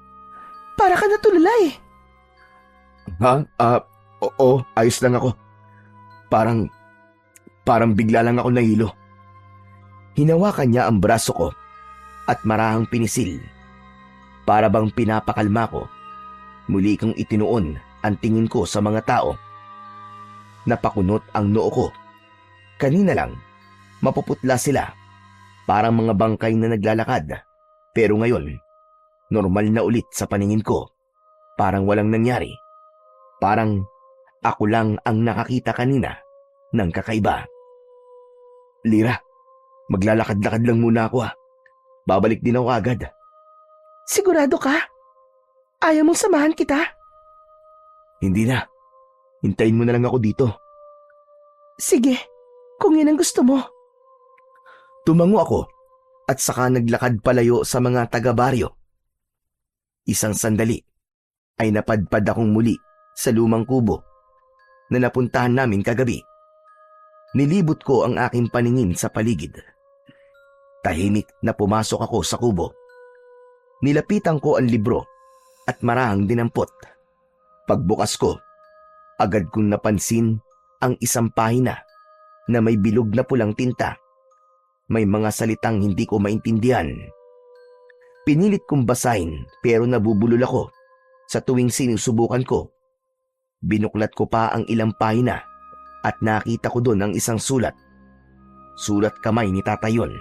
Para ka natulala eh. Ha? Oo, ayos lang ako. Parang bigla lang ako nahilo. Hinawakan niya ang braso ko at marahang pinisil. Para bang pinapakalma ko. Muli kong itinuon ang tingin ko sa mga tao. Napakunot ang noo ko. Kanina lang, mapuputla sila. Parang mga bangkay na naglalakad. Pero ngayon, normal na ulit sa paningin ko. Parang walang nangyari. Parang ako lang ang nakakita kanina ng kakaiba. Lira, maglalakad-lakad lang muna ako ha. Babalik din ako agad. Sigurado ka? Ayaw mong samahan kita? Hindi na. Hintayin mo na lang ako dito. Sige, kung yun ang gusto mo. Tumango ako at saka naglakad palayo sa mga taga-baryo. Isang sandali ay napadpad akong muli sa lumang kubo na napuntahan namin kagabi. Nilibot ko ang aking paningin sa paligid. Tahimik na pumasok ako sa kubo. Nilapitan ko ang libro at marahang dinampot. Pagbukas ko, agad kong napansin ang isang pahina na may bilog na pulang tinta. May mga salitang hindi ko maintindihan. Pinilit kong basahin pero nabubulol ako sa tuwing sinusubukan ko. Binuklat ko pa ang ilang pahina at nakita ko doon ang isang sulat. Sulat kamay ni Tatay yun.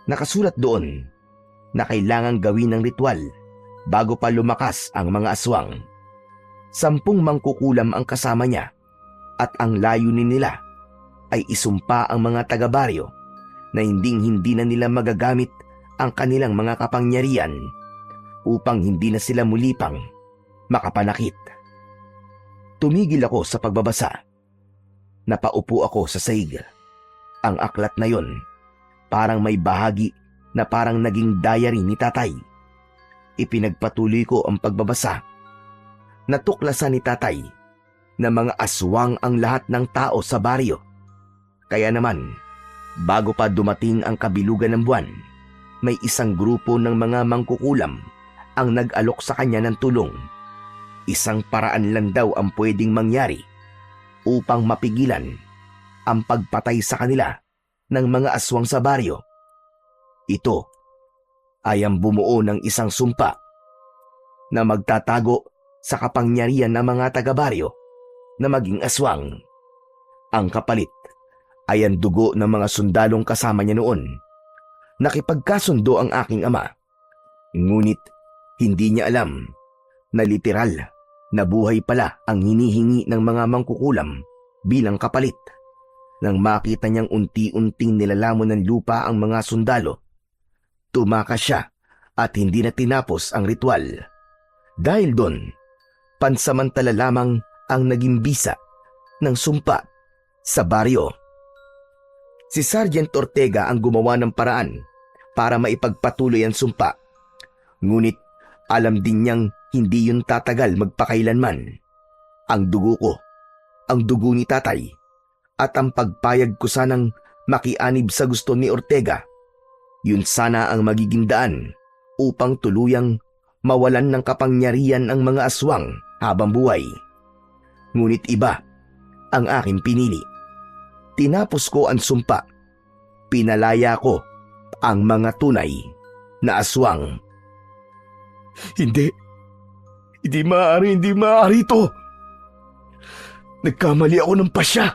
Nakasulat doon na kailangang gawin ng ritual bago pa lumakas ang mga aswang. 10 mangkukulam ang kasama niya at ang layunin nila ay isumpa ang mga taga-baryo na hindi na nila magagamit ang kanilang mga kapangyarihan upang hindi na sila muli pang makapanakit. Tumigil ako sa pagbabasa. Napaupo ako sa sahig. Ang aklat na yon, parang may bahagi na parang naging diary ni Tatay. Ipinagpatuloy ko ang pagbabasa. Natuklasan ni Tatay na mga aswang ang lahat ng tao sa baryo. Kaya naman, bago pa dumating ang kabilugan ng buwan, may isang grupo ng mga mangkukulam ang nag-alok sa kanya ng tulong. Isang paraan lang daw ang pwedeng mangyari upang mapigilan ang pagpatay sa kanila ng mga aswang sa baryo. Ito ay ang bumuo ng isang sumpa na magtatago sa kapangyarihan ng mga taga-baryo na maging aswang. Ang kapalit ay ang dugo ng mga sundalong kasama niya noon. Nakipagkasundo ang aking ama. Ngunit hindi niya alam na literal na buhay pala ang hinihingi ng mga mangkukulam bilang kapalit. Nang makita niyang unti-unting nilalamon ng lupa ang mga sundalo, tumakas siya at hindi na tinapos ang ritual. Dahil doon, pansamantala lamang ang naging bisa ng sumpa sa baryo. Si Sergeant Ortega ang gumawa ng paraan para maipagpatuloy ang sumpa. Ngunit alam din niyang hindi yun tatagal magpakailanman. Ang dugo ko, ang dugo ni Tatay, at ang pagpayag ko sanang makianib sa gusto ni Ortega, yun sana ang magiging daan upang tuluyang mawalan ng kapangyarihan ang mga aswang habang buhay. Ngunit iba ang aking pinili. Tinapos ko ang sumpa. Pinalaya ko ang mga tunay na aswang. Hindi maaari ito. Nagkamali ako ng pasya.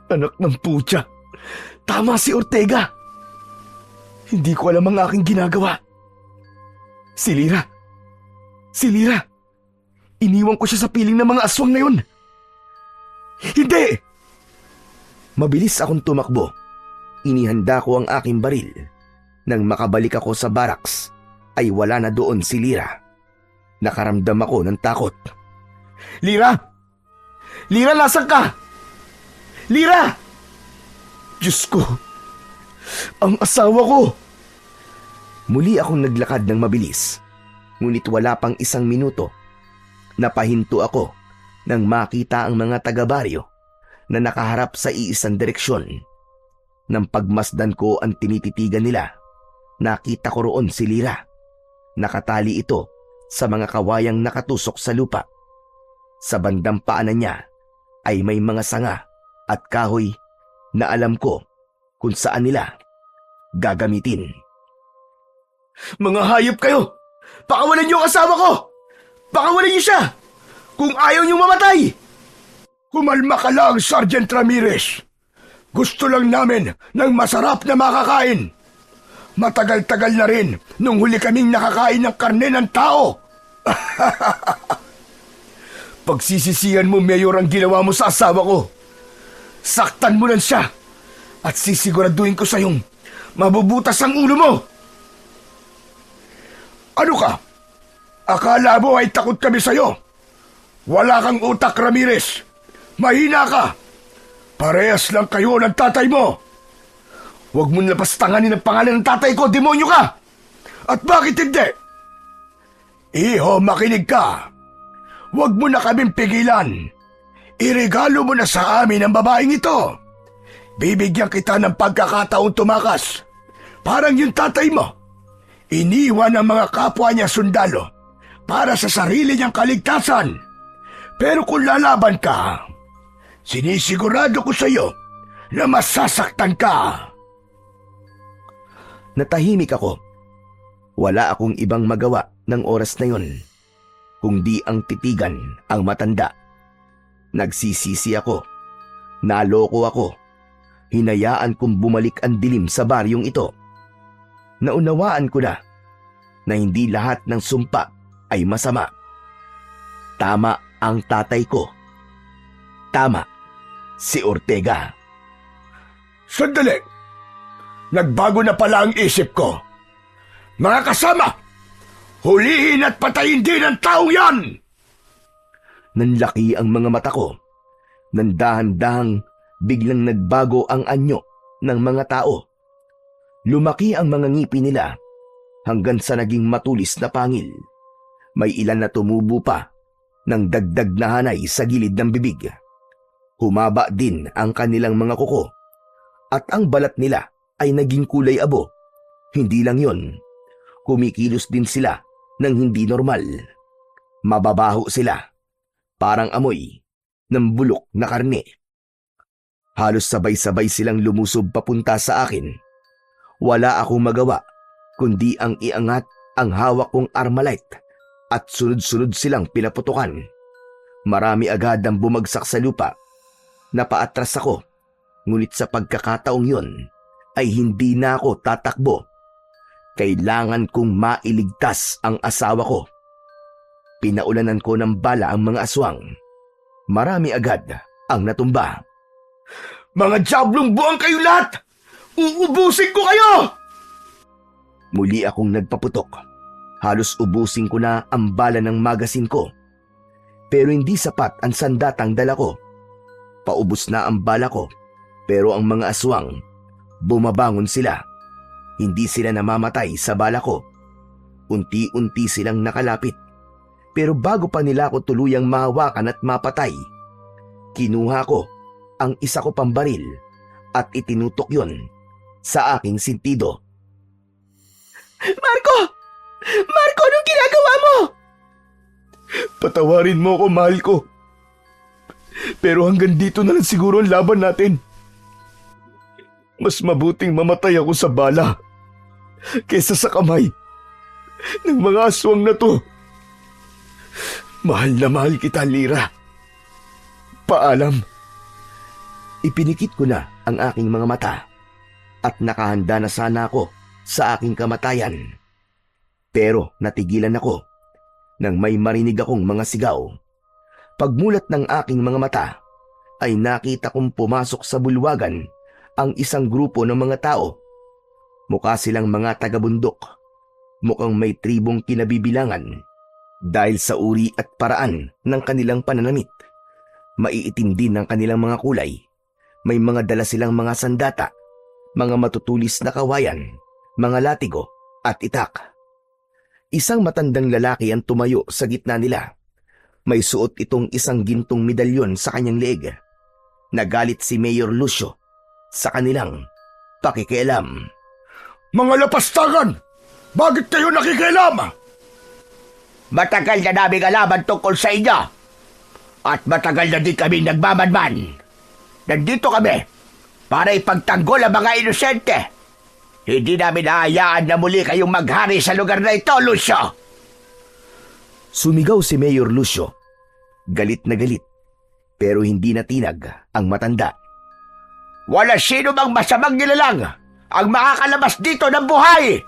Anak ng putya. Tama si Ortega. Hindi ko alam ang aking ginagawa. Si Lira. Iniwan ko siya sa piling ng mga aswang na yun. Hindi! Mabilis akong tumakbo. Inihanda ko ang aking baril. Nang makabalik ako sa barracks, ay wala na doon si Lira. Nakaramdam ako ng takot. Lira! Lira, nasaan ka? Lira! Diyos ko! Ang asawa ko! Muli akong naglakad ng mabilis. Ngunit wala pang 1 minuto. Napahinto ako nang makita ang mga taga-baryo na nakaharap sa iisang direksyon. Nang pagmasdan ko ang tinititigan nila, nakita ko roon si Lira. Nakatali ito sa mga kawayang nakatusok sa lupa. Sa bandang paanan niya ay may mga sanga at kahoy na alam ko kung saan nila gagamitin. Mga hayop kayo! Pakawalan niyo ang asawa ko! Pakawalan niyo siya! Kung ayaw niyo mamatay! Kumalma ka lang, Sergeant Ramirez. Gusto lang namin ng masarap na makakain. Matagal-tagal na rin nung huli kaming nakakain ng karne ng tao. Pagsisisihan mo, Mayor, ang ginawa mo sa asawa ko. Saktan mo lang siya at sisiguraduhin ko sa iyong mabubutas ang ulo mo. Ano ka? Akala mo ay takot kami sa'yo? Wala kang utak, Ramirez. Mahina ka. Parehas lang kayo ng tatay mo. Huwag mo lapastanganin ang pangalan ng tatay ko, demonyo ka! At bakit hindi? Iho, makinig ka. Huwag mo na kaming pigilan. Iregalo mo na sa amin ang babaeng ito. Bibigyan kita ng pagkakataong tumakas. Parang yung tatay mo. Iniwan ang mga kapwa niya sundalo para sa sarili niyang kaligtasan. Pero kung lalaban ka, sinisigurado ko sa iyo na masasaktan ka. Natahimik ako. Wala akong ibang magawa ng oras na yun, kundi ang titigan ang matanda. Nagsisisi ako. Naloko ako. Hinayaan kong bumalik ang dilim sa baryong ito. Naunawaan ko na hindi lahat ng sumpa ay masama. Tama ang tatay ko. Tama si Ortega. Sandali! Nagbago na pala ang isip ko. Mga kasama, hulihin at patayin din ang taong yan! Nanlaki ang mga mata ko. Nandahan-dahang biglang nagbago ang anyo ng mga tao. Lumaki ang mga ngipin nila hanggang sa naging matulis na pangil. May ilan na tumubo pa ng dagdag na hanay sa gilid ng bibig. Humaba din ang kanilang mga kuko at ang balat nila ay naging kulay abo. Hindi lang yon, kumikilos din sila ng hindi normal. Mababaho sila, parang amoy ng bulok na karne. Halos sabay-sabay silang lumusob papunta sa akin. Wala akong magawa kundi ang iangat ang hawak kong Armalite at sunod-sunod silang pinaputukan. Marami agad ang bumagsak sa lupa. Napaatras ako, ngunit sa pagkakataong yon ay hindi na ako tatakbo. Kailangan kong mailigtas ang asawa ko. Pinaulanan ko ng bala ang mga aswang. Marami agad ang natumba. Mga diablong buwang kayo lahat! Uubusin ko kayo! Muli akong nagpaputok. Halos ubusin ko na ang bala ng magasin ko. Pero hindi sapat ang sandatang dala ko. Paubos na ang bala ko, pero ang mga aswang, bumabangon sila. Hindi sila namamatay sa bala ko. Unti-unti silang nakalapit. Pero bago pa nila ako tuluyang mahawakan at mapatay, kinuha ko ang isa ko pang baril at itinutok yon sa aking sintido. Marco! Marco, anong ginagawa mo? Patawarin mo ako, mahal ko. Pero hanggang dito na lang siguro ang laban natin. Mas mabuting mamatay ako sa bala kaysa sa kamay ng mga aswang na to. Mahal na mahal kita, Lira. Paalam. Ipinikit ko na ang aking mga mata at nakahanda na sana ako sa aking kamatayan. Pero natigilan ako nang may marinig akong mga sigaw. Pagmulat ng aking mga mata ay nakita kong pumasok sa bulwagan ang isang grupo ng mga tao. Mukha silang mga taga-bundok. Mukhang may tribong kinabibilangan dahil sa uri at paraan ng kanilang pananamit. Maiitim din ang kanilang mga kulay. May mga dala silang mga sandata, mga matutulis na kawayan, mga latigo at itak. Isang matandang lalaki ang tumayo sa gitna nila. May suot itong isang gintong medalyon sa kanyang leeg. Nagalit si Mayor Lucio sa kanilang pakikialam. Mga lapastangan! Bakit kayo nakikialam? Matagal na naming alaman tungkol sa inyo. At matagal na din kami nagmamanman. Nandito kami para ipagtanggol ang mga inosente. Hindi namin naayaan na muli kayong maghari sa lugar na ito, Lucio. Sumigaw si Mayor Lucio. Galit na galit, pero hindi natinag ang matanda. Wala sino mang masamang nilalang ang makakalabas dito ng buhay!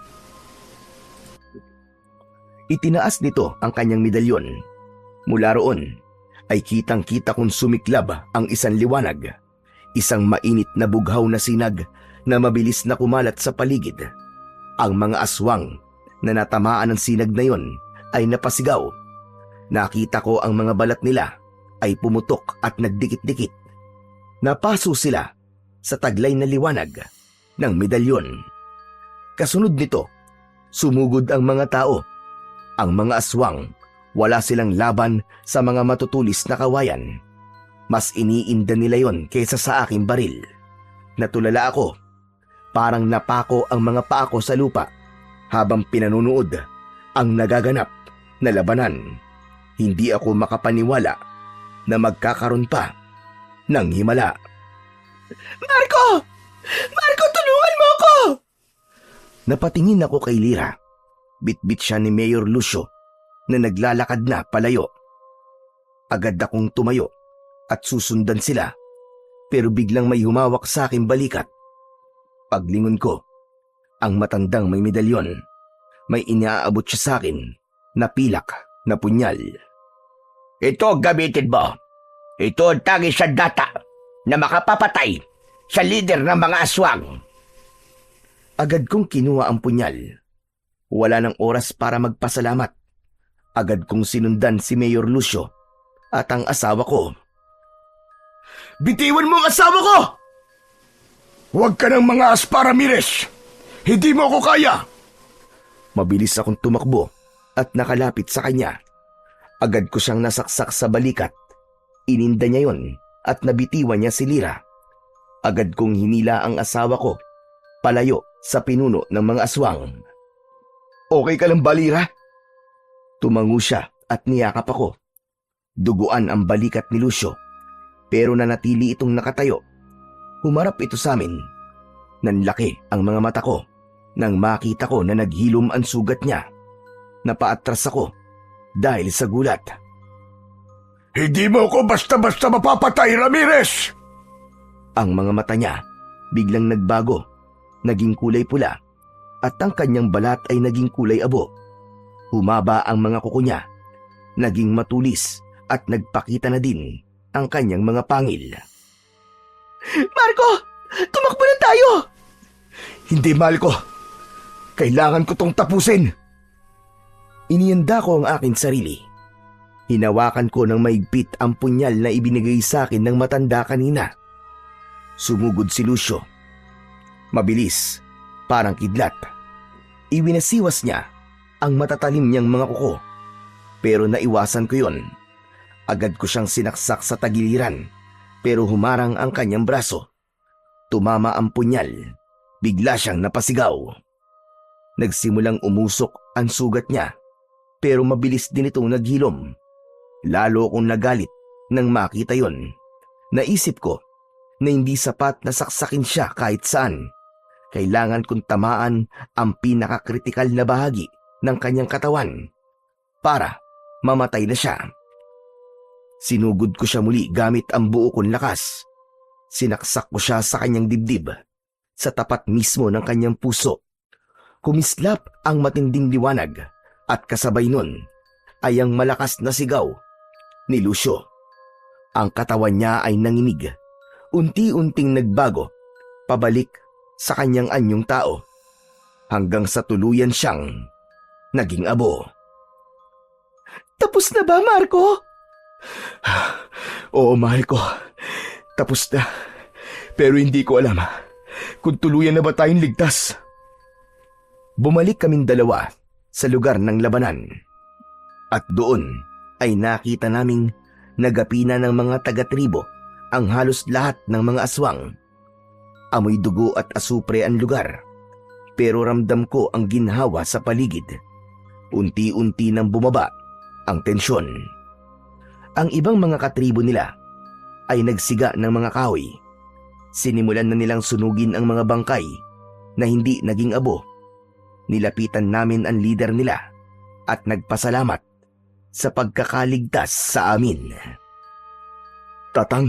Itinaas nito ang kanyang medalyon. Mula roon ay kitang-kita kong sumiklab ang isang liwanag. Isang mainit na bughaw na sinag na mabilis na kumalat sa paligid. Ang mga aswang na natamaan ng sinag na yon ay napasigaw. Nakita ko ang mga balat nila ay pumutok at nagdikit-dikit. Napaso sila sa taglay na liwanag ng medalyon. Kasunod nito, sumugod ang mga tao. Ang mga aswang, wala silang laban sa mga matutulis na kawayan. Mas iniinda nila yon kaysa sa aking baril. Natulala ako. Parang napako ang mga paa ko sa lupa habang pinanunood ang nagaganap na labanan. Hindi ako makapaniwala na magkakaroon pa ng himala. Marco! Marco, tulungan mo ako! Napatingin ako kay Lyra. Bitbit siya ni Mayor Lucio na naglalakad na palayo. Agad akong tumayo at susundan sila, pero biglang may humawak sa aking balikat. Paglingon ko, ang matandang may medalyon. May inaabot siya sa akin na pilak na punyal. Ito gamitin mo. Ito ang tanging sandata na makapapatay sa lider ng mga aswang. Agad kong kinuha ang punyal. Wala nang oras para magpasalamat. Agad kong sinundan si Mayor Lucio at ang asawa ko. Bitiwan mo ang asawa ko! Huwag ka ng mga aspa, Ramirez! Hindi mo ako kaya! Mabilis akong tumakbo at nakalapit sa kanya. Agad ko siyang nasaksak sa balikat. Ininda niya yon at nabitiwan niya si Lyra. Agad kong hinila ang asawa ko palayo sa pinuno ng mga aswang. Okay ka lang ba, Lyra? Tumango siya at niyakap ako. Duguan ang balikat ni Lucio, pero nanatili itong nakatayo. Humarap ito sa amin. Nanlaki ang mga mata ko nang makita ko na naghilom ang sugat niya. Napaatras ako dahil sa gulat. Hindi mo ako basta-basta mapapatay, Ramirez! Ang mga mata niya biglang nagbago, naging kulay pula, at ang kanyang balat ay naging kulay abo. Humaba ang mga kuko niya, naging matulis at nagpakita na din ang kanyang mga pangil. Marco! Tumakbo na tayo! Hindi, mahal ko. Kailangan ko tong tapusin. Inianda ko ang aking sarili. Hinawakan ko ng maigpit ang punyal na ibinigay sa akin ng matanda kanina. Sumugod si Lucio. Mabilis, parang kidlat. Iwinasiwas niya ang matatalim niyang mga kuko. Pero naiwasan ko yon. Agad ko siyang sinaksak sa tagiliran, pero humarang ang kanyang braso. Tumama ang punyal. Bigla siyang napasigaw. Nagsimulang umusok ang sugat niya, pero mabilis din itong naghilom. Lalo akong nagalit nang makita yon. Naisip ko na hindi sapat na saksakin siya kahit saan. Kailangan kong tamaan ang pinakakritikal na bahagi ng kanyang katawan para mamatay na siya. Sinugod ko siya muli gamit ang buo kong lakas. Sinaksak ko siya sa kanyang dibdib, sa tapat mismo ng kanyang puso. Kumislap ang matinding liwanag at kasabay nun ay ang malakas na sigaw ni Lucio. Ang katawan niya ay nanginig, unti-unting nagbago, pabalik sa kanyang anyong tao, hanggang sa tuluyan siyang naging abo. Tapos na ba, Marco? Oo, mahal ko. Tapos na. Pero hindi ko alam kung tuluyan na ba tayong ligtas. Bumalik kaming dalawa sa lugar ng labanan. At doon ay nakita naming nagapina ng mga taga-tribo ang halos lahat ng mga aswang. Amoy dugo at asupre ang lugar, pero ramdam ko ang ginhawa sa paligid. Unti-unti nang bumaba ang tensyon. Ang ibang mga katribo nila ay nagsiga ng mga kahoy. Sinimulan na nilang sunugin ang mga bangkay na hindi naging abo. Nilapitan namin ang leader nila at nagpasalamat sa pagkakaligtas sa amin. Tatang,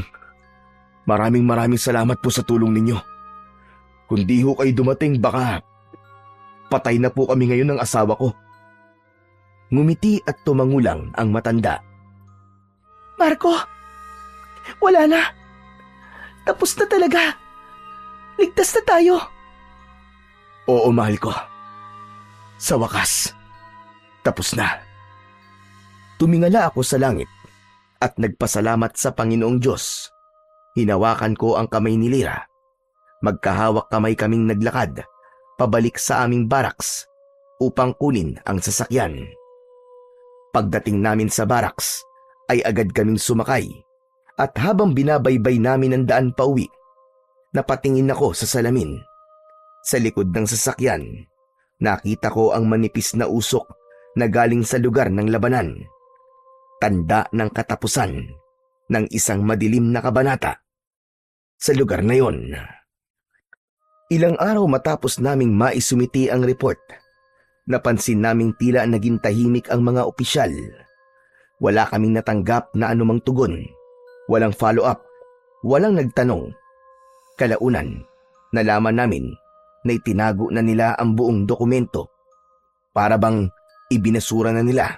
maraming salamat po sa tulong ninyo. Kung di ho kayo dumating, baka patay na po kami ngayon ng asawa ko. Ngumiti at tumangulang ang matanda. Marco, wala na. Tapos na talaga. Ligtas na tayo. Oo, mahal ko. Sa wakas, tapos na. Tumingala ako sa langit at nagpasalamat sa Panginoong Diyos. Hinawakan ko ang kamay ni Lyra. Magkahawak kamay kaming naglakad pabalik sa aming baraks upang kunin ang sasakyan. Pagdating namin sa barracks, ay agad kaming sumakay at habang binabaybay namin ang daan pauwi, napatingin ako sa salamin. Sa likod ng sasakyan, nakita ko ang manipis na usok na galing sa lugar ng labanan. Tanda ng katapusan ng isang madilim na kabanata sa lugar na yon. Ilang araw matapos naming maisumiti ang report, napansin naming tila naging tahimik ang mga opisyal. Wala kaming natanggap na anumang tugon, walang follow-up, walang nagtanong. Kalaunan, nalaman namin na itinago na nila ang buong dokumento. Para bang ibinasura na nila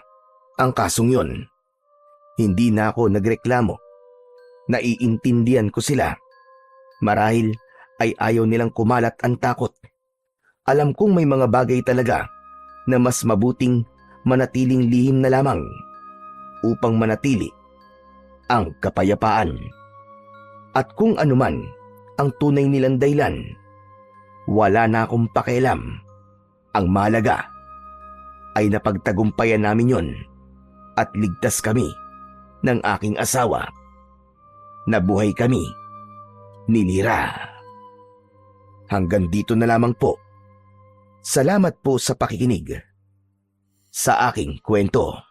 ang kasong yon. Hindi na ako nagreklamo. Naiintindihan ko sila. Marahil ay ayaw nilang kumalat ang takot. Alam kong may mga bagay talaga na mas mabuting manatiling lihim na lamang upang manatili ang kapayapaan. At kung anuman ang tunay nilang dahilan, wala na akong pakialam. Ang mahalaga ay napagtagumpayan namin yon at ligtas kami ng aking asawa. Nabuhay kami ni Lira. Hanggang dito na lamang po. Salamat po sa pakikinig sa aking kwento.